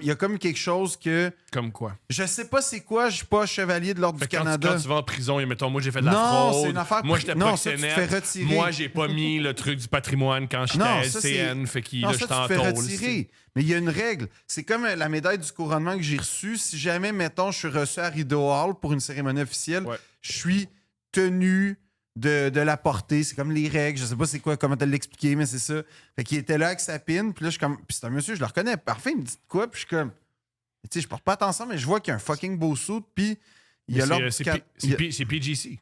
Il y a comme quelque chose que. Comme quoi? Je sais pas c'est quoi, je suis pas chevalier de l'Ordre Fait du que quand, Canada. quand tu vas en prison, et mettons, moi j'ai fait de la Non, fraude. c'est une affaire Moi j'étais non, ça, tu te proxénète. fais retirer. Moi j'ai pas mis le truc du patrimoine quand j'étais Non, à ça, LCN. Fait qu'il Non, là, ça, j'étais tu en te fais tôle. retirer. Mais il y a une règle. C'est comme la médaille du couronnement que j'ai reçue. Si jamais, mettons, je suis reçu à Rideau Hall pour une cérémonie officielle, Ouais. je suis tenu de la porter. C'est comme les règles. Je sais pas c'est quoi, comment te l'expliquer, mais c'est ça. Fait qu'il était là avec sa pin. Puis là, je suis comme. Puis c'est un monsieur, je le reconnais. Parfait, il me dit quoi. Puis je suis comme. Tu sais, je porte pas attention, mais je vois qu'il y a un fucking beau suit. Puis il y a l'ordre. C'est du Can- PGC.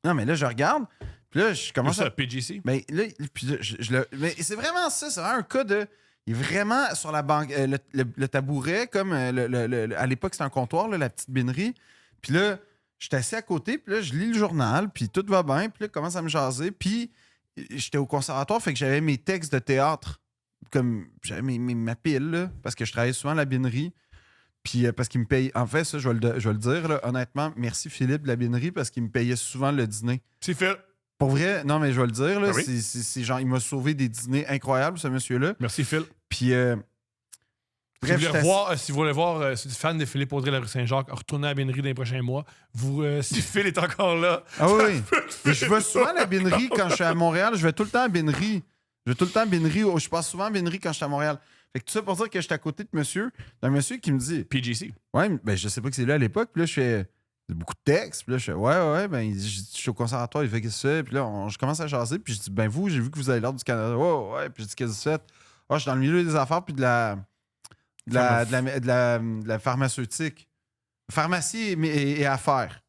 Non, mais là, je regarde. Puis là, je Comment commence ça, à. PGC? Mais là, puis là, mais c'est vraiment ça. C'est vraiment un cas de. Il est vraiment sur la banque, le tabouret, comme à l'époque, c'était un comptoir, là, la petite binerie. Puis là, j'étais assis à côté, puis là, je lis le journal, puis tout va bien, puis là, il commence à me jaser. Puis j'étais au conservatoire, fait que j'avais mes textes de théâtre, comme j'avais ma pile, là, parce que je travaillais souvent à la binerie. Puis parce qu'il me paye. En fait, ça, je vais le dire, là, honnêtement, merci Philippe de la binerie, parce qu'il me payait souvent le dîner. C'est fait. Pour vrai, non, mais je vais le dire, là, Ah oui? c'est genre, il m'a sauvé des dîners incroyables, ce monsieur-là. Merci, Phil. Puis, bref, Si vous voulez voir, si vous êtes fan de Philippe Audrey de la rue Saint-Jacques, retournez à la bénerie dans les prochains mois. Si Phil est encore là. Ah oui, mais je vais souvent à la binerie quand je suis à Montréal. Je vais tout le temps à la binerie. Je passe souvent à la binerie quand je suis à Montréal. Fait que tout ça pour dire que j'étais à côté de d'un monsieur qui me dit PGC. ouais, ben je sais pas que c'est là à l'époque. Puis là, je fais beaucoup de textes. Puis là, je fais ouais, ben il dit, je suis au conservatoire. Il fait qu'est-ce que c'est? Puis là, je commence à jaser. Puis je dis ben vous, j'ai vu que vous avez l'Ordre du Canada. Ouais. Puis je dis qu'est-ce que vous faites? Ah, je suis dans le milieu des affaires puis de la pharmaceutique. Pharmacie et affaires.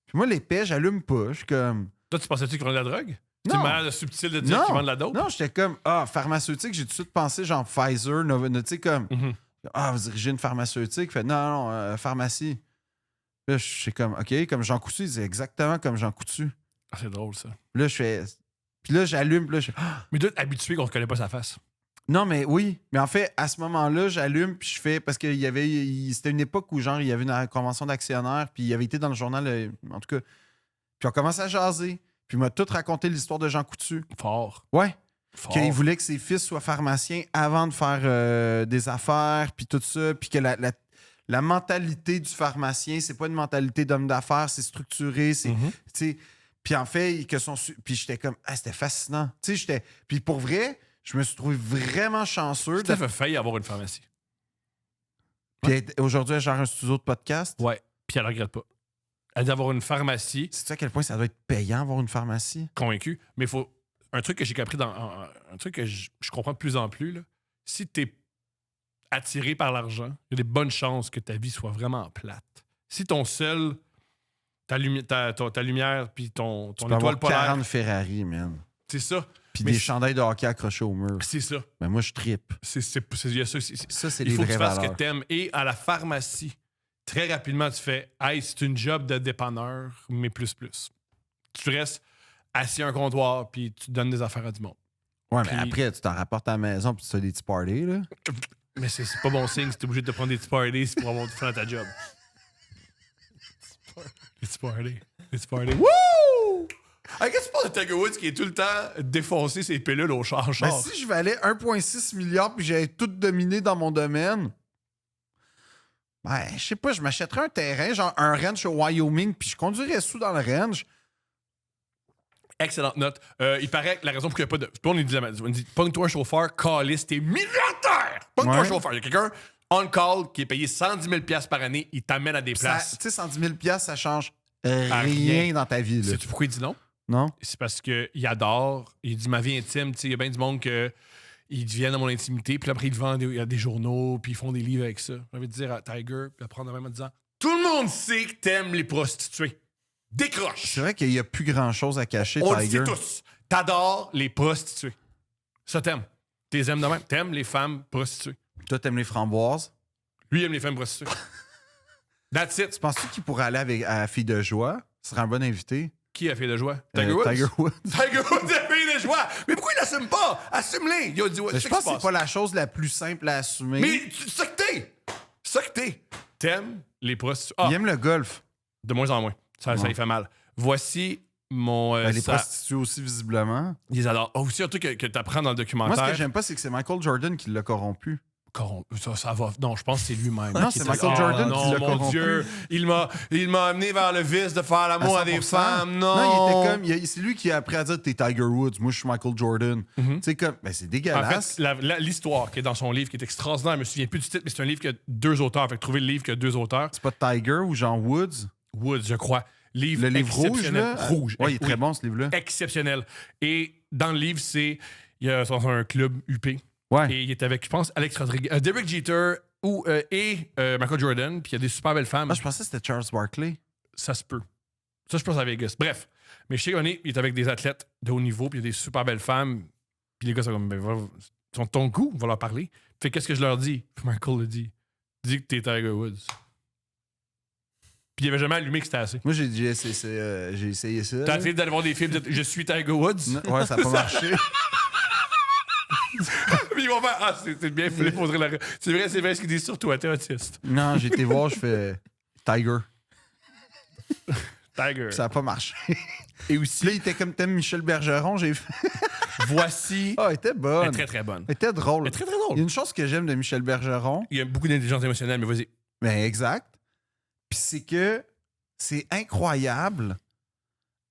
Puis moi, l'épée, j'allume pas. Je suis comme. Toi, tu pensais-tu qu'ils vendent de la drogue? C'est Non. une manière subtile de dire qu'ils vendent de la dope? Non, j'étais comme, pharmaceutique, j'ai tout de suite pensé genre Pfizer, Nova, tu sais, comme, Mhm. vous dirigez une pharmaceutique. Fait, non, pharmacie. Là, je suis comme, OK, comme Jean Coutu, il dit exactement comme Jean Coutu. Ah, c'est drôle, ça. Puis là, je fais, puis là, j'allume, puis là, je fais, Mais toi, habitué qu'on ne reconnaît pas sa face. non, mais oui. Mais en fait, à ce moment-là, j'allume, puis je fais, parce que c'était une époque où, genre, il y avait une convention d'actionnaires, puis il avait été dans le journal, en tout cas. Puis on commence à jaser. Puis il m'a tout raconté l'histoire de Jean Coutu. Fort. Ouais. Fort. Qu'il voulait que ses fils soient pharmaciens avant de faire des affaires, puis tout ça. Puis que la mentalité du pharmacien, c'est pas une mentalité d'homme d'affaires, c'est structuré, c'est. Mhm. Tu sais. Puis en fait, puis j'étais comme, c'était fascinant. Tu sais, puis pour vrai, je me suis trouvé vraiment chanceux. Steph a failli avoir une pharmacie. Puis aujourd'hui, elle gère un studio de podcast. Ouais. Puis elle ne regrette pas. Elle dit avoir une pharmacie, Sais-tu à quel point ça doit être payant avoir une pharmacie? convaincue, mais il faut. Un truc que j'ai compris un truc que je comprends de plus en plus, là, si tu es attiré par l'argent, il y a des bonnes chances que ta vie soit vraiment plate. Si ton seul. Ta lumière, puis ton Tu peux avoir étoile polaire. 40 Ferrari, man. C'est ça. Puis Mais des chandails de hockey accrochés au mur. C'est ça. Mais moi, je trippe. Il y a ça. Ça, c'est Il les faut que vraies tu fasses ce valeurs. que t'aimes. Et à la pharmacie, très rapidement, tu fais hey, c'est une job de dépanneur, mais plus. Tu restes assis à un comptoir, puis tu donnes des affaires à du monde. Ouais, mais Puis- après, tu t'en rapportes à la maison puis tu fais des petits parties, là. Mais c'est pas bon signe si t'es obligé de te prendre des petits parties pour avoir du fun à ta job. Des petits parties. Wouh! Qu'est-ce que tu penses de Tiger Woods qui est tout le temps défoncé ses pilules au char? Ben, si je valais 1,6 milliard puis j'avais tout dominé dans mon domaine, ben, je sais pas, je m'achèterais un terrain, genre un ranch au Wyoming, puis je conduirais sous dans le ranch. Excellente note. Il paraît que la raison pour qu'il n'y a pas de. Puis on dit pogne-toi un chauffeur, caliste, t'es milliardaire! Pogne-toi un Ouais. chauffeur. Il y a quelqu'un on-call qui est payé 110 000 par année, il t'amène à des Ça, places. tu sais, 110 000 ça change À rien dans ta vie, là. Sais-tu pourquoi il dit non? Non? C'est parce qu'il adore. Il dit ma vie intime. Tu sais, il y a bien du monde que ils deviennent dans mon intimité. Puis après, ils vendent des journaux. Puis ils font des livres avec ça. J'ai envie de dire à Tiger, puis apprendre même en disant tout le monde sait que t'aimes les prostituées. Décroche. C'est vrai qu'il n'y a plus grand-chose à cacher, On le Tiger. sait tous. T'adores les prostituées. Ça, t'aimes. T'es aimes de même. T'aimes les femmes prostituées. Toi, t'aimes les framboises. Lui, il aime les femmes prostituées. That's it. Penses-tu qu'il pourrait aller avec, à Fille de Joie? Ce serait un bon invité. Qui a fait de joie? Tiger Woods? Tiger Woods. Tiger Woods a fait de joie. Mais pourquoi il l'assume pas? Assume-les. Il a dit, ouais, Mais c'est je pense que ça qui c'est se pas passe. la chose la plus simple à assumer. Mais c'est ça que t'es. C'est ça que t'es. T'aimes les prostituées. Ah, Il aime le golf. de moins en moins. Ça Ouais. lui fait mal. Voici mon... Les ça- prostituées aussi, visiblement. Ils adorent. Oh, aussi, un truc que t'apprends dans le documentaire. Moi, ce que j'aime pas, c'est que c'est Michael Jordan qui l'a corrompu. Ça va. Non, je pense que c'est lui-même. Non, qui c'est était- Michael Ah, Jordan non, qui l'a mon corrompu. Dieu. Il m'a amené vers le vice de faire l'amour à, des 100%. femmes. Non. Non, il était comme. C'est lui qui a appris à dire t'es Tiger Woods, moi je suis Michael Jordan. Mhm. Tu sais, comme. Ben, c'est En dégueulasse. fait, l'histoire qui est dans son livre, qui est extraordinaire, je me souviens plus du titre, mais c'est un livre qui a 2 auteurs. Fait que trouver le livre qui a 2 auteurs. C'est pas Tiger ou Jean Woods. Woods, je crois. Livre Le livre rouge, exceptionnel. là. Rouge. Ouais, il est Oui. très bon ce livre-là. Exceptionnel. Et dans le livre, il y a dans un club UP. Ouais. Et il est avec, je pense, Alex Rodriguez, Derek Jeter et Michael Jordan. Puis il y a des super belles femmes. Moi, je pensais que c'était Charles Barkley. Ça se peut. Ça, je pense à Vegas. Bref. Mais je sais qu'on il est avec des athlètes de haut niveau, puis il y a des super belles femmes. Puis les gars sont comme, ils sont de ton goût, on va leur parler. Fait qu'est-ce que je leur dis? Puis Michael le dit. Dis que t'es Tiger Woods. Puis il avait jamais allumé que c'était assez. Moi, j'ai essayé ça. T'as essayé d'aller voir des films, je suis Tiger Woods. Non, ouais, ça n'a pas marché. Puis ils vont faire, ah, c'est bien, faudrait la... C'est vrai ce qu'ils disent sur toi, t'es autiste. Non, j'ai été voir, je fais Tiger. Tiger. Ça n'a pas marché. Et aussi, Puis là, il était comme t'aimes Michel Bergeron. J'ai fait. voici. Ah, elle était Elle bonne. est très très bonne. Elle était drôle. Elle est très très Il y a drôle. une chose que j'aime de Michel Bergeron. Il y a beaucoup d'intelligence émotionnelle, mais vas-y. Ben, exact. Puis c'est que c'est incroyable.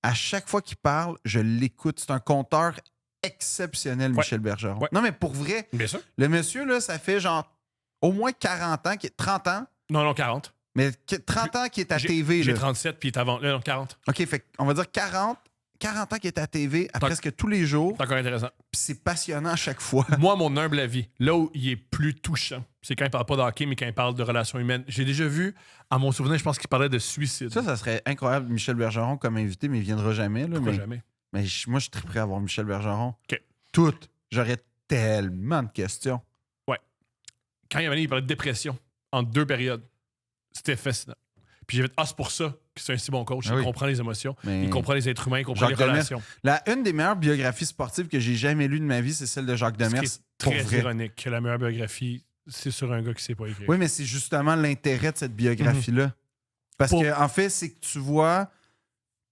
À chaque fois qu'il parle, je l'écoute. C'est un conteur exceptionnel, Ouais. Michel Bergeron. Ouais. Non, mais pour vrai, Bien sûr. le monsieur, là, ça fait genre au moins 40 ans, 30 ans, Non, 40. mais 30 ans qu'il est à J'ai- TV. J'ai Là. 37, puis il est avant. Là, non, 40. OK, fait on va dire 40 ans qu'il est à TV à Tant- presque tous les jours. C'est encore intéressant. Puis c'est passionnant à chaque fois. Moi, mon humble avis, là où il est plus touchant, c'est quand il parle pas de hockey, mais quand il parle de relations humaines. J'ai déjà vu, à mon souvenir, je pense qu'il parlait de suicide. Ça serait incroyable, Michel Bergeron comme invité, mais il viendra jamais. Là, Pourquoi mais jamais? mais moi, je suis très prêt à avoir Michel Bergeron. OK. Toutes. J'aurais tellement de questions. Quand il parlait de dépression, en 2 périodes, c'était fascinant. Puis j'ai fait, c'est pour ça que c'est un si bon coach. Ah Il oui. comprend les émotions, Mais- il comprend les êtres humains, il comprend Jacques les Demers. relations. Une des meilleures biographies sportives que j'ai jamais lues de ma vie, c'est celle de Jacques Ce qui Demers. est Pour très vrai. ironique que la meilleure biographie, c'est sur un gars qui sait pas écrire. Oui, mais c'est justement l'intérêt de cette biographie-là. Parce Pour- que, en fait, c'est que tu vois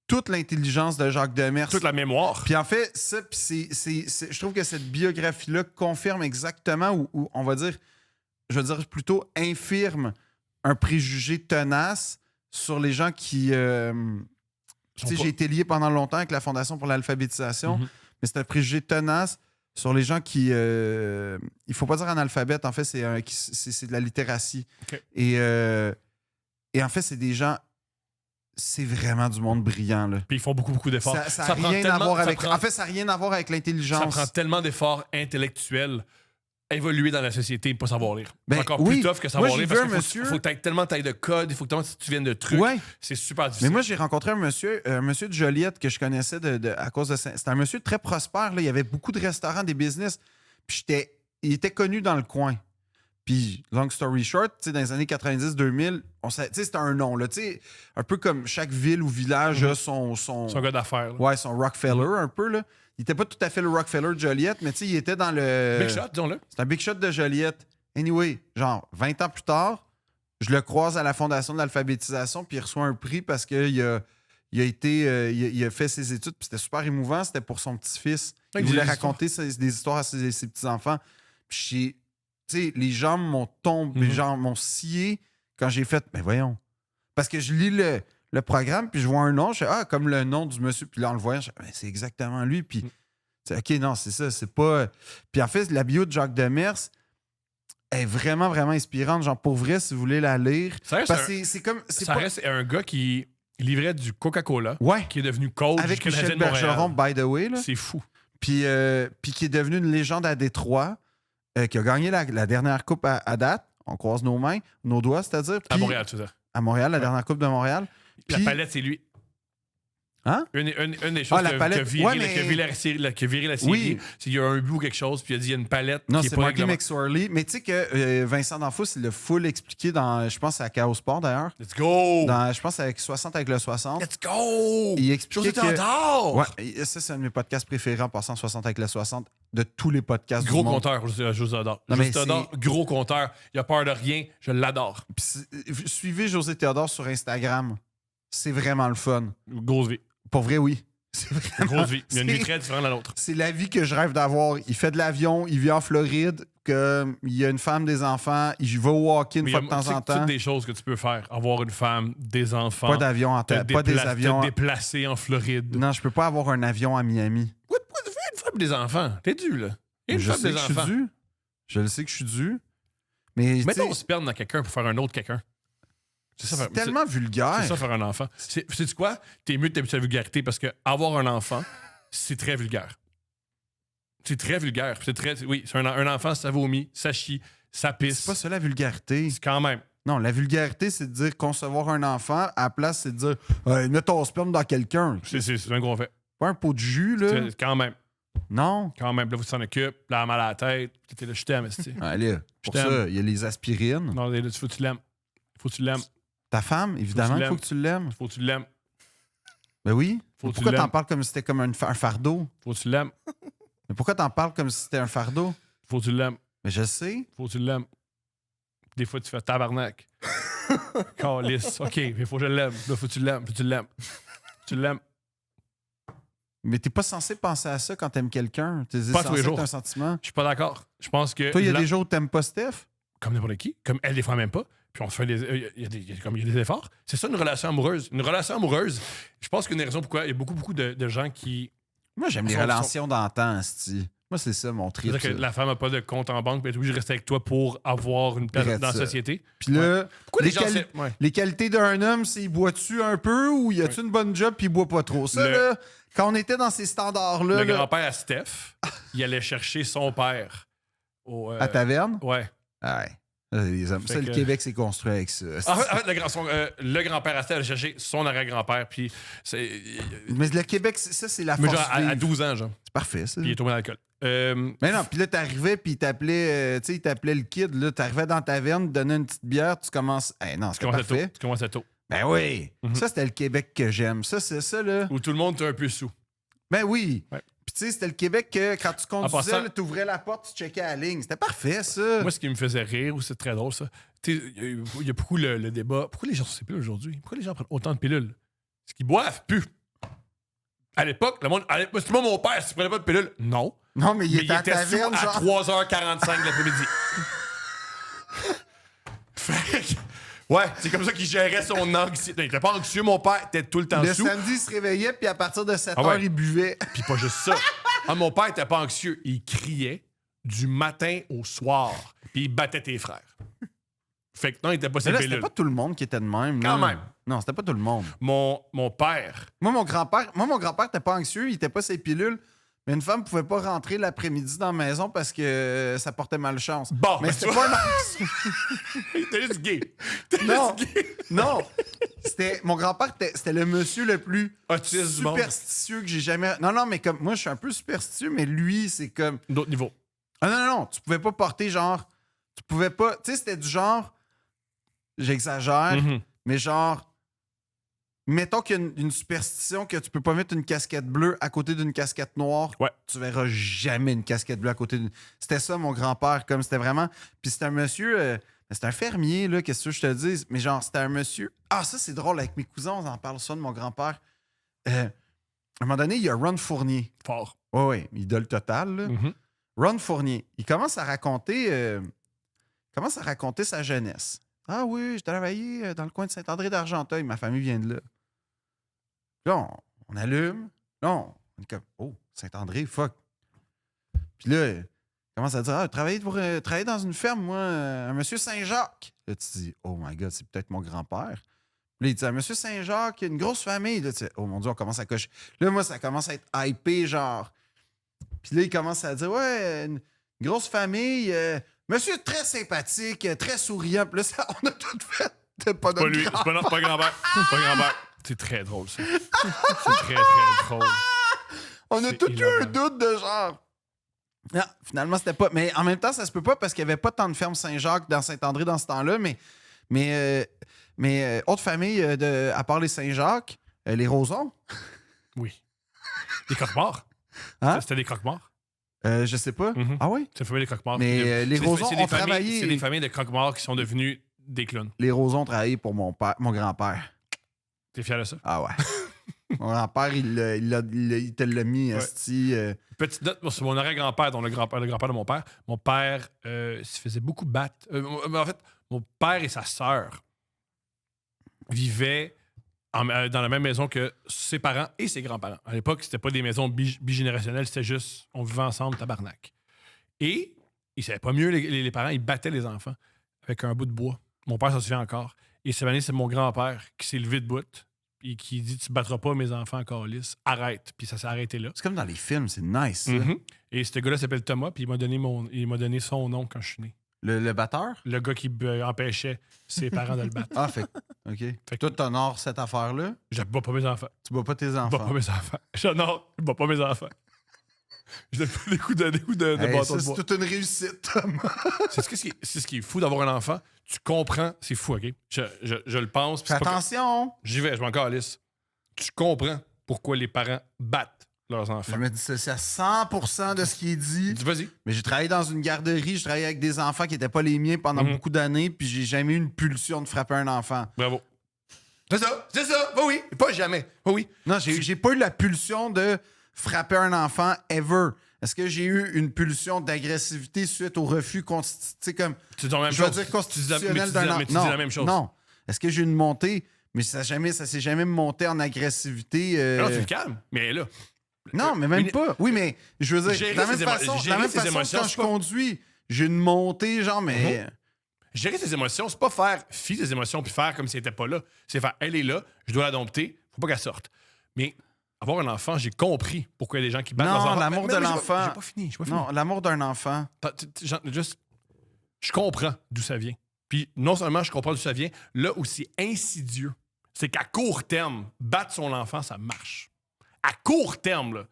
toute l'intelligence de Jacques Demers. Toute la mémoire. Puis en fait, ça, puis je trouve que cette biographie-là confirme exactement, ou on va dire, je veux dire plutôt infirme un préjugé tenace sur les gens qui. Tu sais, j'ai été lié pendant longtemps avec la Fondation pour l'alphabétisation, Mhm. mais c'est un préjugé tenace sur les gens qui. Il faut pas dire analphabète, en fait, c'est de la littératie. OK. Et en fait, c'est des gens. C'est vraiment du monde brillant, là. Puis ils font beaucoup d'efforts. Ça n'a prend rien à tellement- voir ça avec. prend- En fait, ça n'a rien à voir avec Ça l'intelligence. prend tellement d'efforts intellectuels évoluer dans la société et pas savoir lire. Ben, c'est encore oui. plus tough que savoir Moi, j'ai lire parce vu qu'il un faut, monsieur- faut que tu aies tellement de code, il faut que tellement tu viennes de trucs. Ouais. C'est super difficile. Mais moi, j'ai rencontré un monsieur de Joliette que je connaissais à cause de. C'était un monsieur très prospère. Là. Il y avait beaucoup de restaurants, des business. Puis il était connu dans le coin. Puis, long story short, tu sais, dans les années 90-2000, c'était un nom. Là, tu sais, un peu comme chaque ville ou village a son. c'est un gars d'affaires. là. Ouais, son Rockefeller, un peu. Là. Il était pas tout à fait le Rockefeller de Joliette, mais tu sais, il était dans le. Big shot, disons-le. C'est un big shot de Joliette. Anyway, genre, 20 ans plus tard, je le croise à la Fondation de l'alphabétisation, puis il reçoit un prix parce qu'il il a fait ses études, puis c'était super émouvant. C'était pour son petit-fils. Avec Il voulait des raconter des histoires à ses petits-enfants. Puis, tu sais, les jambes m'ont tombé, Mhm. les jambes m'ont scié quand j'ai fait, ben voyons. Parce que je lis le programme, puis je vois un nom, je fais, comme le nom du monsieur. Puis là, en le voyant, je fais, ben, c'est exactement lui. Puis, OK, non, c'est ça, c'est pas. Puis en fait, la bio de Jacques Demers est vraiment, vraiment inspirante. Genre, pour vrai, si vous voulez la lire. Ça reste, Parce que c'est comme. C'est ça pas... reste un gars qui Il livrait du Coca-Cola, Ouais. qui est devenu coach Avec du Canadien Michel de Montréal. Bergeron, by the way. Là. C'est fou. Puis qui est devenu une légende à Détroit, qui a gagné la dernière coupe à date. On croise nos mains, nos doigts, c'est-à-dire. À Puis- Montréal, tu sais. À Montréal, la dernière coupe de Montréal. La Puis- palette, c'est lui. Hein? Une des choses la qui a palette. viré, Ouais, qui a viré la série, qui a viré la série, Oui. c'est qu'il y a un but ou quelque chose, puis il a dit il y a une palette Non, qui est c'est pas Marty réglement- McSorley. Mais tu sais que Vincent D'Anfos, il l'a full expliqué dans, je pense, à Chaos Sport d'ailleurs. Let's go! Je pense avec 60 avec le 60. Let's go! Il expliquait José que... Théodore! Ouais, et ça, c'est un de mes podcasts préférés en passant 60 avec le 60 de tous les podcasts Gros du monde. compteur, José Théodore. Non, mais José Théodore, gros compteur. Il a peur de rien. Je l'adore. Puis suivez José Théodore sur Instagram. C'est vraiment le fun. Grosse vie. Pour vrai, oui. C'est vraiment... Grosse vie. Il y a une vie c'est- très différente de la nôtre. C'est la vie que je rêve d'avoir. Il fait de l'avion, il vit en Floride, il y a une femme, des enfants, il va au hockey une Mais fois il y de a temps en toutes temps. des choses que tu peux faire. Avoir une femme, des enfants. Pas d'avion en tête, pas des avions. Te déplacer en Floride. Non, je peux pas avoir un avion à Miami. Pourquoi tu fais une femme des enfants? T'es dû, là. Une Je femme sais des que je suis enfants. dû. Je le sais que je suis dû. Mais tu Mettons, on sais, se perd dans quelqu'un pour faire un autre quelqu'un. C'est ça, c'est tellement vulgaire. C'est ça, faire un enfant. Sais-tu quoi? T'es mieux de t'habituer à la vulgarité parce que avoir un enfant, c'est très vulgaire. C'est très vulgaire. Oui, c'est un enfant, ça vomit, ça chie, ça pisse. C'est pas ça la vulgarité. C'est quand même. Non, la vulgarité, c'est de dire concevoir un enfant. À la place, c'est de dire mets ton sperme dans quelqu'un. C'est un gros fait. Pas un pot de jus, là. C'est quand même. Non. Quand même. Là, vous s'en occupe, là, elle a mal à la tête. Puis t'es là, je t'aime, esti. Allez, pour Je t'aime. ça, il y a les aspirines. Non, là, faut que tu l'aimes. Faut que tu l'aimes. Ta femme, évidemment, il l'aimes. faut que tu l'aimes. Faut que tu l'aimes. Ben oui. Faut que tu Pourquoi t'en l'aimes. parles comme si c'était comme un fardeau? Faut que tu l'aimes. Mais pourquoi t'en parles comme si c'était un fardeau? Faut que tu l'aimes. Mais je sais. Faut que tu l'aimes. Des fois, tu fais tabarnak. Calice. OK, mais faut que je l'aime. Là, faut que tu l'aimes. Faut que tu l'aimes. Tu l'aimes. Mais t'es pas censé penser à ça quand t'aimes quelqu'un. T'es Pas tous les censé jours. être un sentiment. Je suis pas d'accord. Je pense que. Toi, il y a la- des jours où t'aimes pas Steph? Comme n'importe qui. Comme elle, des fois, même pas. Puis on se fait des. Il y a des efforts. C'est ça, une relation amoureuse. Une relation amoureuse, je pense qu'une des raisons pourquoi il y a beaucoup de gens qui. Moi, j'aime les Sont- relations d'antan, asti. Moi, c'est ça, mon trip. C'est-à-dire que la femme n'a pas de compte en banque, mais elle est obligée de rester avec toi pour avoir une place Arrête dans la ça. société. Puis là, Pourquoi les, les, gens. quali- Ouais. les qualités d'un homme, c'est il boit-tu un peu ou il a-tu une bonne job puis il boit pas trop? Ça, Le- là, quand on était dans ces standards-là, Le là, grand-père à Steph, il allait chercher son père. à taverne, Ouais. ouais. Les hommes. Fait Ça, le que- Québec s'est construit avec ça. En fait, le grand-père à Steph allait chercher son arrière-grand-père. Puis, c'est. Mais le Québec, ça, c'est la Mais force genre, à vive. 12 ans, genre. C'est parfait, ça. Puis il est tombé dans l'alcool. Mais non, puis là, t'arrivais, puis il t'appelait, tu sais, il t'appelait le kid. Là, t'arrivais dans ta taverne, donnais une petite bière, tu commences. Non, Tu c'est commences à tôt. parfait. Tu commences à tôt. Ben oui. Mhm. Ça, c'était le Québec que j'aime. Ça, c'est ça, là. Où tout le monde est un peu sous. Ben oui. Ouais. Puis tu sais, c'était le Québec que quand tu conduisais, passant- là, t'ouvrais la porte, tu checkais la ligne. C'était parfait, ça. Moi, ce qui me faisait rire, ou c'est très drôle, ça, tu sais, il y a beaucoup le débat. Pourquoi les gens sont ces pilules aujourd'hui? Pourquoi les gens prennent autant de pilules? Parce qu'ils boivent plus. À l'époque, le monde. C'est moi, mon père, si tu prenais pas de pilules. Non. Non, mais il Mais était à sous taverne, à genre. 3h45 de l'après-midi. Fait que- ouais, c'est comme ça qu'il gérait son anxiété. Il était pas anxieux, mon père, était tout le temps Le sous. samedi, il se réveillait, puis à partir de 7 Ah h, ouais. il buvait. Puis pas juste ça. Mon père était pas anxieux. Il criait du matin au soir. Puis il battait tes frères. Fait que non, il était pas Mais ses là, c'était pilules. pas tout le monde qui était de même. Quand là. même. Non, c'était pas tout le monde. Mon père, Moi, mon grand-père était pas anxieux, il était pas ses pilules. Mais une femme pouvait pas rentrer l'après-midi dans la maison parce que ça portait malchance. Bon, mais ben, c'était tu pas vois. un il était juste gay. Il était Non. juste gay. Non! Mon grand-père, c'était le monsieur le plus Autiste du monde. superstitieux que j'ai jamais. Non, non, mais comme moi, je suis un peu superstitieux, mais lui, c'est comme. D'autres niveaux. Ah non, non, non, tu pouvais pas porter genre. Tu pouvais pas. Tu sais, c'était du genre. J'exagère, Mhm. mais genre. Mettons qu'il y a une superstition que tu peux pas mettre une casquette bleue à côté d'une casquette noire. Ouais. Tu verras jamais une casquette bleue à côté d'une. C'était ça, mon grand-père, comme c'était vraiment. Puis c'était un monsieur. C'était un fermier, là, qu'est-ce que je te dis? Mais genre, c'était un monsieur. Ah, ça, c'est drôle. Avec mes cousins, on en parle ça de mon grand-père. À un moment donné, il y a Ron Fournier. Fort. Oui, oui, idole totale. Là. Mhm. Ron Fournier. Il commence à raconter sa jeunesse. Ah oui, j'ai travaillé dans le coin de Saint-André d'Argenteuil. Ma famille vient de là. Là, on allume. Là, on est comme, oh, Saint-André, fuck. Puis là, il commence à dire, ah, travailler dans une ferme, moi, un monsieur Saint-Jacques. Là, tu te dis, oh my God, c'est peut-être mon grand-père. Là, il dit, Monsieur Saint-Jacques, il y a une grosse famille. Là, tu sais, oh mon Dieu, on commence à cocher. Là, moi, ça commence à être hypé, genre. Puis là, il commence à dire, ouais, une grosse famille, monsieur très sympathique, très souriant. Puis là, on a tout fait. C'est pas Pas notre lui, grand- c'est pas grand-père. C'est pas grand-père. C'est très drôle, ça. C'est très, très drôle. On a C'est tout eu un hilarant. doute de genre. Non, finalement, c'était pas. Mais en même temps, ça se peut pas parce qu'il n'y avait pas tant de fermes Saint-Jacques dans Saint-André dans ce temps-là. Mais autre famille, à part les Saint-Jacques, les Rosons. Oui. Des croque-morts. Hein? C'était des croque-morts. Je sais pas. Mhm. Ah oui? C'est la famille des croque-morts. Mais, C'est les des- Rosons c'est des ont familles- travaillé- C'est des familles de croque-morts qui sont devenus des clowns. Les Rosons ont travaillé pour mon père, mon grand-père. T'es fier de ça? Ah ouais. Mon grand-père, il te l'a mis, Ouais. esti. Petite note sur mon arrière-grand-père, dont le grand-père de mon père. Mon père se faisait beaucoup battre. En fait, mon père et sa sœur vivaient dans la même maison que ses parents et ses grands-parents. À l'époque, c'était pas des maisons bigénérationnelles, c'était juste on vivait ensemble, tabarnak. Et ils savaient pas mieux, les parents, ils battaient les enfants avec un bout de bois. Mon père s'en souvient encore. Et cette année, c'est mon grand-père qui s'est levé de bout et qui dit Tu battras pas mes enfants encore lisses, arrête. Puis ça s'est arrêté là. C'est comme dans les films, c'est nice. ça. Mhm. Et ce gars-là s'appelle Thomas, puis il m'a donné son nom quand je suis né. Le batteur? Le gars qui empêchait ses parents de le battre. Ah, fait. OK. que- Toi, t'honores cette affaire-là. Je bats pas mes enfants. Tu bats pas tes Je bats enfants. pas mes enfants. J'honore, je bats pas mes enfants. Je donne pas des coups de Hey, bâton ça, de c'est bois. toute une réussite, Thomas. C'est ce qui est fou d'avoir un enfant. Tu comprends, c'est fou, OK? Je le pense. puis Fais c'est pas que- attention. J'y vais, je m'en calisse. Tu comprends pourquoi les parents battent leurs enfants. Je me dissocie à 100% de ce qui est dit. Vas-y. Mais j'ai travaillé dans une garderie, je travaillais avec des enfants qui n'étaient pas les miens pendant Mhm. beaucoup d'années, puis j'ai jamais eu une pulsion de frapper un enfant. Bravo. C'est ça, c'est ça. Oui, oui. Pas jamais. Oui, oui. Non, j'ai pas eu la pulsion de frapper un enfant ever. Est-ce que j'ai eu une pulsion d'agressivité suite au refus comme Tu dis la même je veux chose. dire Mais constitutionnel tu d'un dis enfant? mais tu dis la même chose. Non. Est-ce que j'ai eu une montée? Mais ça s'est jamais monté en agressivité. Non, tu le calmes, mais elle est là. Non, mais même Mais- pas. Oui, mais je veux dire, Gérer de la ses même façon, gérer de la même ses façon émotions, quand c'est je pas- conduis, j'ai une montée, genre, mais. Gérer ses émotions, c'est pas faire fi des émotions puis faire comme si elle était pas là. C'est faire, elle est là, je dois la dompter, faut pas qu'elle sorte. Mais avoir un enfant, j'ai compris pourquoi il y a des gens qui battent Non, leurs enfants. l'amour Mais- de mais j'ai l'enfant. J'ai pas fini, j'ai pas fini. Non, l'amour d'un enfant. Je comprends d'où ça vient. Puis non seulement je comprends d'où ça vient, là où c'est insidieux, c'est qu'à court terme, battre son enfant, ça marche. À court terme, là.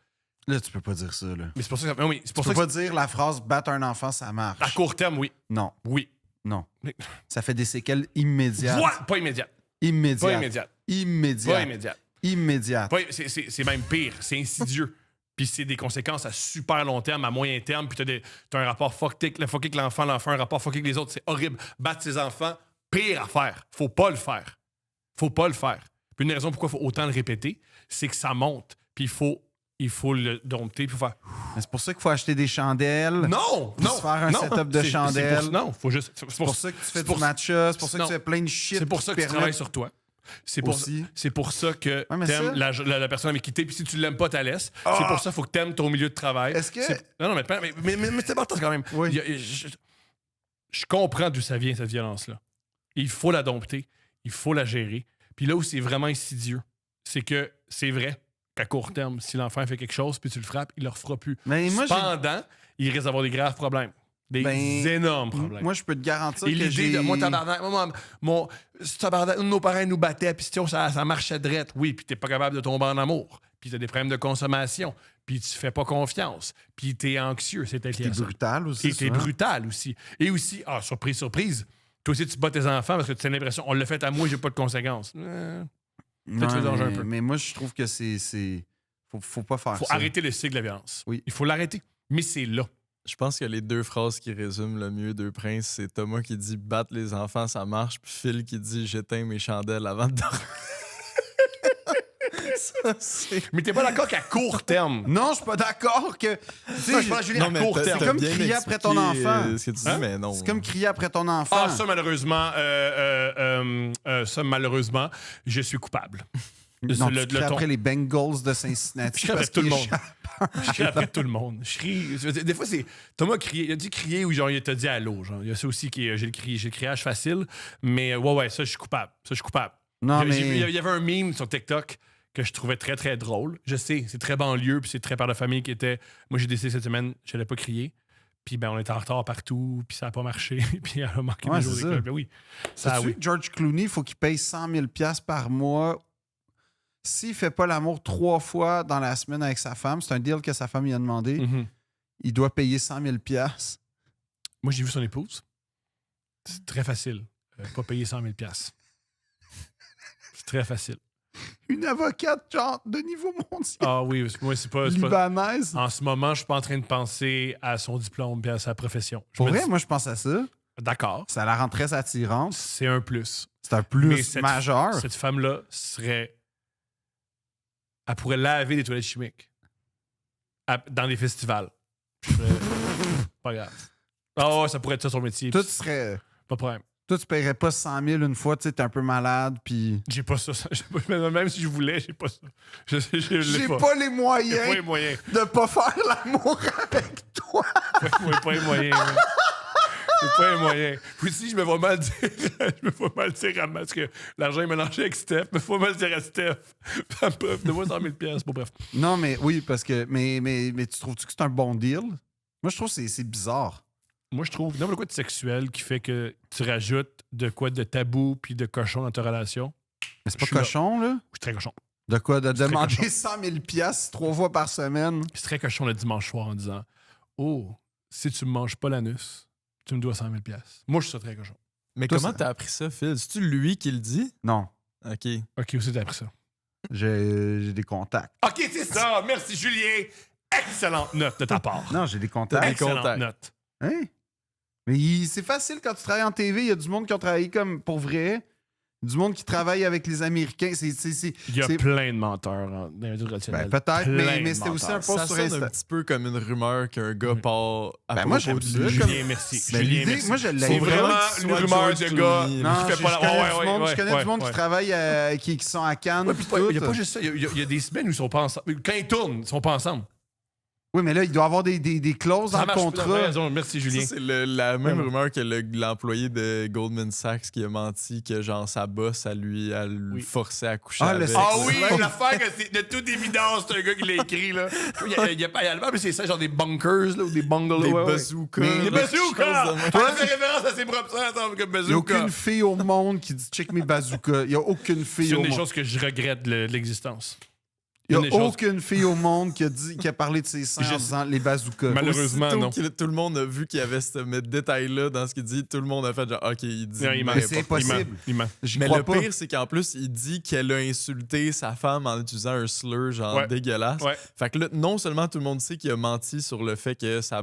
Là, tu peux pas dire ça, là. Mais c'est pour ça que ça, oui, c'est pour Tu ça peux que pas dire la phrase battre un enfant, ça marche. à court terme, oui. Non, Oui. non. Mais- Ça fait des séquelles immédiates. Voilà, pas immédiat. Immédiates. Pas immédiat. Immédiates. Pas immédiat. Immédiates. C'est même pire. C'est insidieux. Puis c'est des conséquences à super long terme, à moyen terme. Puis t'as un rapport fucké avec l'enfant a un rapport fucké avec les autres. C'est horrible. Battre ses enfants, pire affaire. Faut pas le faire. Faut pas le faire. Puis une raison pourquoi il faut autant le répéter, c'est que ça monte. Puis il faut le dompter. Puis faire. Mais c'est pour ça qu'il faut acheter des chandelles. Non! Puis Non! se faire un non. setup de C'est chandelles. non, faut juste. C'est pour ça que tu fais c'est du pour- matcha, c'est pour ça que non. tu fais plein de shit. C'est pour ça que qui tu travailles permettent- sur toi. C'est pour, Aussi. c'est pour ça que Ouais, mais t'aimes ça- la personne avec qui t'es, puis si tu l'aimes pas, t'as laisses. C'est pour ça qu'il faut que t'aimes ton milieu de travail. Est-ce que- Non, mais c'est important quand même. Oui. Je comprends d'où ça vient, cette violence-là. Il faut la dompter, il faut la gérer. Puis là où c'est vraiment insidieux, c'est que c'est vrai qu'à court terme, si l'enfant fait quelque chose, puis tu le frappes, il le refera plus. Mais moi, j'ai- Cependant, il risque d'avoir des graves problèmes. Des Ben, énormes problèmes. Moi, je peux te garantir Et que l'idée j'ai... de moi, tabarnak, ce tabarnak, nos parents nous battaient, puis ça marchait drette. Oui, puis t'es pas capable de tomber en amour. Puis t'as des problèmes de consommation. Puis tu fais pas confiance. Puis t'es anxieux. C'est T'es intelligent. brutal aussi. Et t'es souvent. brutal aussi. Et aussi, surprise, surprise, toi aussi, tu bats tes enfants parce que tu as l'impression, on l'a fait à moi, j'ai pas de conséquences. Peut-être le danger un peu. Mais moi, je trouve que c'est... Faut pas faire Faut ça. arrêter le cycle de la violence. Oui. Il faut l'arrêter. Mais c'est là. Je pense que les deux phrases qui résument le mieux Deux Princes, c'est Thomas qui dit battre les enfants, ça marche, puis Phil qui dit j'éteins mes chandelles avant de dormir. Ça, c'est. Mais t'es pas d'accord qu'à court terme. Non, je suis pas d'accord que... Tu sais, Moi, je pense que Julie, à court t'as- terme. t'as comme bien crier après ton expliqué, enfant. ce que tu dis, Hein? mais non. C'est comme crier après ton enfant. Ah, ça, malheureusement, je suis coupable. Non, Le- tu cries le ton- après les Bengals de Cincinnati. Je crie après parce tout le qu'ils monde. Je crie après tout le monde. Je crie. Des fois, c'est. Thomas crier. Il a dit crier ou genre il t'a dit allô. Genre. Il y a ça aussi qui est. J'ai le criage facile. Mais ouais, ça, je suis coupable. Ça, je suis coupable. Non, J'ai vu- mais. Il y avait un meme sur TikTok que je trouvais très, très drôle. Je sais, c'est très banlieue, puis c'est très père de famille qui était... Moi, j'ai décidé cette semaine, je n'allais pas crier. Puis ben, on était en retard partout, puis ça n'a pas marché. Puis elle a manqué Ouais, des jours c'est d'école. ça. Ben oui, ça Sais-tu oui. que George Clooney, il faut qu'il paye 100 000 par mois. S'il fait pas l'amour 3 fois dans la semaine avec sa femme, c'est un deal que sa femme lui a demandé, Mhm. il doit payer 100 000 Moi, j'ai vu son épouse. C'est très facile. Pas payer 100 000 C'est très facile. Une avocate, genre, de niveau mondial. Ah oui, moi, c'est pas... Libanaise. En ce moment, je suis pas en train de penser à son diplôme et à sa profession. Je Pour me vrai, dis- moi, je pense à ça. D'accord, Ça la rend très attirante. c'est un plus. C'est un Mais plus majeur. Cette femme-là serait... Elle pourrait laver des toilettes chimiques dans des festivals. Je ferais- Pas grave. Ah ouais, ça pourrait être ça son métier. Toi, tu serais. Pas de problème. Toi, tu paierais pas 100 000 une fois, tu sais, t'es un peu malade, puis. J'ai pas ça. Même si je voulais, j'ai pas ça. Je l'ai J'ai pas. pas les J'ai moyens pas les moyens. de pas faire l'amour avec toi. J'ai pas les moyens. ouais. J'ai pas les moyens. Puis si je me vois mal dire, je me vois mal dire à parce que l'argent est mélangé avec Steph, mais faut mal dire à Steph. Bref, de moi 100 000 pièces. Bon bref. Non, mais oui, parce que. Mais tu trouves-tu que c'est un bon deal? Moi, je trouve que c'est bizarre. Moi, je trouve n'importe quoi de sexuel qui fait que tu rajoutes de quoi de tabou puis de cochon dans ta relation. Mais c'est Je pas suis là. cochon, là? Je suis très cochon. De quoi? De très demander cochon. 100 000 3 fois par semaine? C'est très cochon le dimanche soir en disant oh, si tu me manges pas l'anus, tu me dois 100 000 pièces. Moi, je suis ça très cochon. Mais Toi, comment ça- t'as appris ça, Phil? C'est-tu lui qui le dit? Non. OK. OK, aussi, t'as appris ça. J'ai des contacts. OK, c'est ça. Merci, Julien. Excellente note de ta part. Non, j'ai des contacts. Excellente contacts. note. Hein? Mais c'est facile quand tu travailles en TV. Il y a du monde qui ont travaillé comme pour vrai. Du monde qui travaille avec les Américains. Il y a c'est- plein de menteurs dans les Ben, rationnels. peut-être, Plein mais de c'était aussi un menteurs. post Ça sur sonne Insta. un petit peu comme une rumeur qu'un gars part à Ben, moi, propos j'aime de ça, lui. comme- Julien, merci. Ben, Julien, l'idée, merci. moi, je l'ai. C'est Faut vraiment vraiment qu'il une soit rumeur George de gars Clooney. Non, qui fait je pas la... connais Ouais, du ouais, monde, ouais, je connais ouais, du monde ouais. qui travaille, qui sont à Cannes. Ouais, puis puis il n'y a tout. pas juste ça. Il y a des semaines où ils sont pas ensemble. Quand ils tournent, ils sont pas ensemble. Oui, mais là, il doit y avoir des clauses dans Ça le marche. contrat. T'as raison. Merci, Julien. Ça, c'est la même Ouais. rumeur que l'employé de Goldman Sachs qui a menti que genre sa boss à lui Oui. forçait à coucher Ah, le avec. sexe. Ah oui, Ouais. l'affaire que c'est de toute évidence, c'est un gars qui l'a écrit, là. Il y a pas mais c'est ça, genre des bunkers, là, ou des bungalows. Des ouais, ouais. bazookas. Mais- Des Des bazookas! choses de même. Toi, fait référence à ses propres sens, comme Il n'y a bazooka. aucune fille au monde qui dit check mes bazookas. Il n'y a aucune fille C'est au une des monde. choses que je regrette de l'existence. Il une n'y des a choses- aucune fille au monde qui a parlé de ses seins en Je- disant les bazookas. Malheureusement, Aussitôt non. que tout le monde a vu qu'il y avait ce détail-là dans ce qu'il dit, tout le monde a fait genre, OK, il dit. Non, il ment. Mais c'est n'importe quoi. impossible. Il ment. J'y Mais crois le pas. pire, c'est qu'en plus, il dit qu'elle a insulté sa femme en utilisant un slur genre Ouais. dégueulasse. Ouais. Fait que là, non seulement tout le monde sait qu'il a menti sur le fait que sa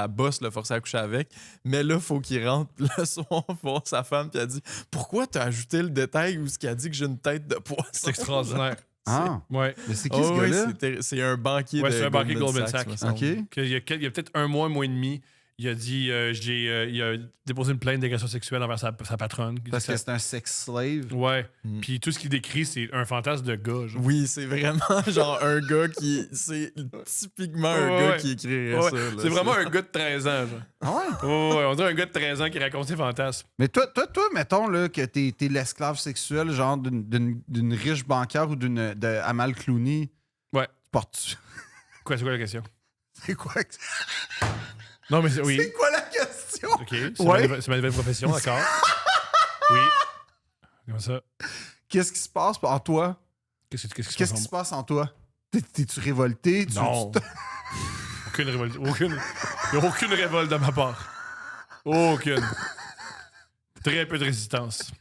boss l'a forcé à coucher avec, mais là, faut qu'il rentre le soir voir sa femme puis elle dit pourquoi t'as ajouté le détail où ce qu'il a dit que j'ai une tête de poisson? C'est extraordinaire. Ah, Ouais. mais c'est qui Oh, ce oui, gars-là? c'est un banquier Ouais, de c'est un banquier Goldman Sachs. Sachs. me semble. OK. Il y a peut-être un mois et demi, il a dit il a déposé une plainte d'agression sexuelle envers sa patronne. Parce que c'est un sex slave. Ouais. Mm. Puis tout ce qu'il décrit, c'est un fantasme de gars. Genre. Oui, c'est vraiment genre un gars qui. C'est typiquement un Ouais, gars ouais. qui écrirait Ouais, ça. là. c'est vraiment un gars de 13 ans. Genre. Ah ouais? Ouais, on dirait un gars de 13 ans qui raconte ses fantasmes. Mais toi, mettons là, que t'es l'esclave sexuel, genre d'une riche banquière ou de Amal Clooney. Ouais. Portes-tu? C'est quoi la question? C'est quoi? Non, mais oui. C'est quoi la question? OK. C'est Ouais. c'est ma nouvelle profession, d'accord. Oui. Comme ça. Qu'est-ce qui se passe en toi? Qu'est-ce qui Qu'est-ce qui se passe en toi? T'es-tu révolté? Non. Aucune révolte. Il n'y a aucune révolte de ma part. Aucune. Très peu de résistance.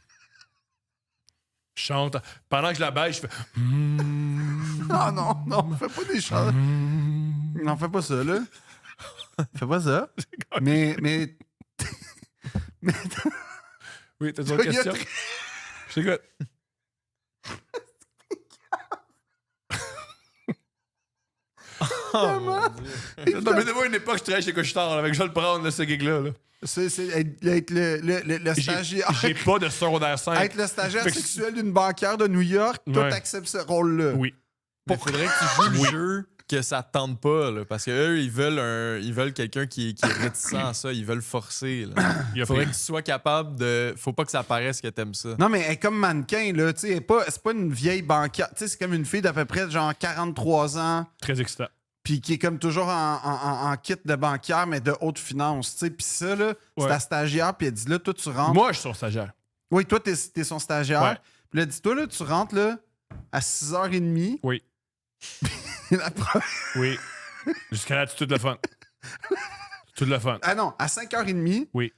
Je chante. Pendant que je la baisse, je fais. Ah non, fais pas des choses. Non, fais pas ça, là. Fais pas ça. Mais Oui, t'as une autre Il y a question? Je t'écoute. Non, mais devant une époque, je travaillais chez Couche-Tard, avec je vais le prendre, là, ce gig-là. Là. c'est être le stagiaire. J'ai pas de secondaire 5. Être le stagiaire Fait que- sexuel d'une banquière de New York, toi, Ouais. t'acceptes ce rôle-là. Oui. Il faudrait que tu joues le jeu que ça te tente pas, là, parce qu'eux, ils veulent quelqu'un qui est réticent à ça, ils veulent forcer. Il a Faudrait pris- que tu sois capable de... Faut pas que ça paraisse que t'aimes ça. Non, mais elle est comme mannequin, là. Tu sais, c'est pas une vieille banquière. Tu sais, c'est comme une fille d'à peu près genre 43 ans, Très excitant. puis qui est comme toujours en kit de banquière, mais de haute finance. Tu sais, puis ça, là, c'est Ouais. ta stagiaire, puis elle dit, là, toi, tu rentres. Moi, je suis son stagiaire. Oui, toi, t'es son stagiaire. Ouais. Puis là, dis-toi, là, tu rentres, là, à 6h30. Oui. La pro- Oui. Jusqu'à là, c'est tout le fun. Tout le fun. Ah non, à 5h30. Oui.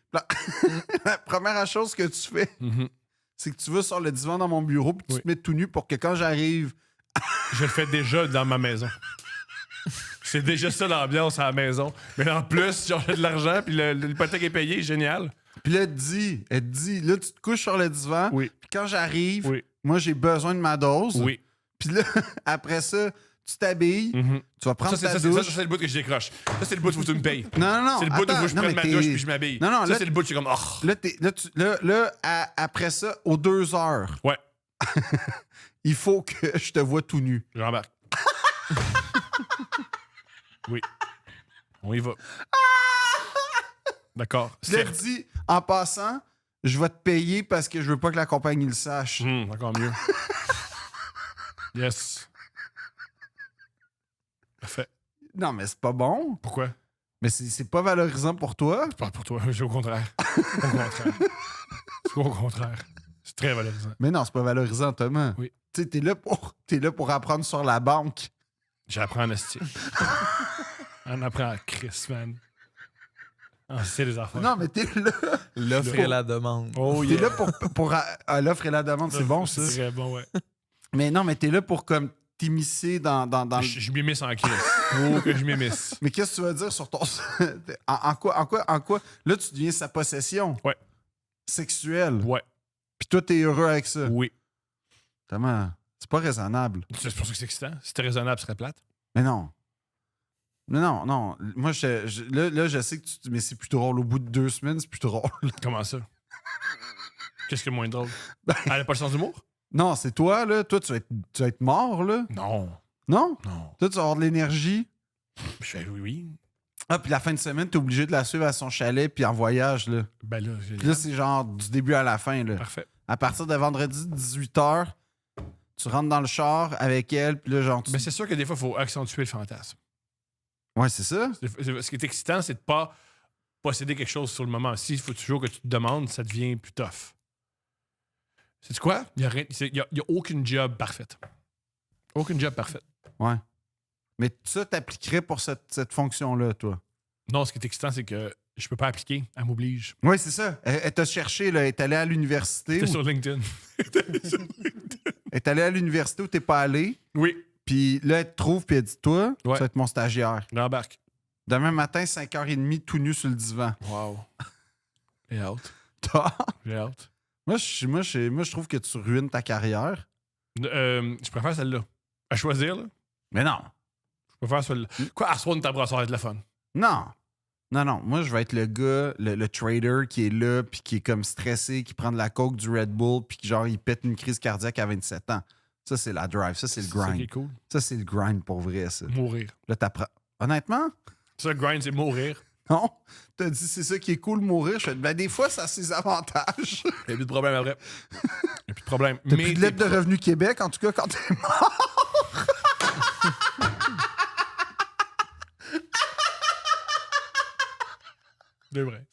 La première chose que tu fais, Mhm. c'est que tu vas sur le divan dans mon bureau, puis tu Oui. te mets tout nu pour que quand j'arrive. Je le fais déjà dans ma maison. C'est déjà ça l'ambiance à la maison. Mais en plus, genre, j'ai de l'argent, puis l'hypothèque est payée, génial. Puis là, elle te dit, là, tu te couches sur le divan. Oui. Puis quand j'arrive, Oui. moi, j'ai besoin de ma dose. Oui. Puis là, après ça, tu t'habilles, Mhm. tu vas prendre Ça, ta c'est douche. c'est le bout que je décroche. Ça, c'est le bout où tu me payes. Non, non, C'est le bout où attends, je non, prends mais ma t'es- douche puis je m'habille. Non, non, ça, là, c'est le bout où je suis comme, oh. Là, après ça, aux 2 heures, Ouais, il faut que je te vois tout nu. j'embarque. Oui. On y va. D'accord. Puis là, elle Certes. dit, en passant, je vais te payer parce que je veux pas que la compagnie le sache. Encore mieux. Yes. Parfait. Non, mais c'est pas bon. Pourquoi? Mais c'est pas valorisant pour toi. Je parle pour toi. C'est au contraire. Au contraire. C'est au contraire. C'est très valorisant. Mais non, c'est pas valorisant, Thomas. Oui. Tu sais, t'es là pour apprendre sur la banque. J'apprends en esti. On apprend à Chris, man. Ah, c'est des affaires. Non, mais t'es là. L'offre et la demande. Oh, T'es yeah. là pour l'offre et la demande, c'est bon, ça. C'est très bon, ouais. Mais non, mais t'es là pour comme t'immiscer dans le... Je m'immisce en Chris. Oh, que je m'immisce. Mais qu'est-ce que tu vas dire sur ton... en quoi? Là, tu deviens sa possession. Ouais. Sexuelle. Ouais. Puis toi, t'es heureux avec ça. Oui. Thomas, c'est pas raisonnable. C'est pour ça que c'est excitant. Si c'était raisonnable, ce serait plate. Mais non. Non. Moi, là, je sais que tu... Mais c'est plus drôle. Au bout de 2 semaines, c'est plus drôle. Comment ça? Qu'est-ce que moins drôle? Elle a pas le sens d'humour? Non, c'est toi, là. Toi, tu vas être mort, là. Non. Non? Non. Toi, tu vas avoir de l'énergie. Je fais oui. Ah, puis la fin de semaine, t'es obligé de la suivre à son chalet puis en voyage, là. Ben là, Puis là, c'est genre du début à la fin, là. parfait. À partir de vendredi, 18h, tu rentres dans le char avec elle, puis là, genre... Mais c'est sûr que des fois, il faut accentuer le fantasme. Ouais, c'est ça. Ce qui est excitant, c'est de pas posséder quelque chose sur le moment. S'il faut toujours que tu te demandes, ça devient plus tough. C'est quoi? Il n'y a aucune job parfaite. Aucune job parfaite. Ouais. Mais ça, t'appliquerais pour cette fonction-là, toi. Non, ce qui est excitant, c'est que je peux pas appliquer. Elle m'oblige. Oui, c'est ça. Elle t'a cherché, là. Elle est allée à l'université. C'était sur LinkedIn. Elle est allée à l'université où t'es pas allé. Oui. Puis là, elle te trouve, puis elle dit, toi, tu Ouais. vas être mon stagiaire. J'embarque. Demain matin, 5h30, tout nu sur le divan. Wow. J'ai hâte. Toi? J'ai hâte. Moi, je trouve que tu ruines ta carrière. Je préfère celle-là. À choisir, là. Mais non. Je préfère celle-là. Quoi, asseoir une table brasseur avec la fun. Non. Non. Moi, je vais être le gars, le trader qui est là, puis qui est comme stressé, qui prend de la coke, du Red Bull, puis qui, genre, il pète une crise cardiaque à 27 ans. Ça, c'est la drive. Ça, c'est le C'est ça qui grind. est cool. Ça, c'est le grind pour vrai, ça. Mourir. Là, t'apprends. Honnêtement, Ça, grind, c'est mourir. non. T'as dit, c'est ça qui est cool, mourir. Je fais, ben, des fois, ça a ses avantages. Il n'y a plus de problème après. Il n'y a plus de problème. T'as plus de lettre de Revenu Québec, en tout cas, quand t'es mort. C'est vrai.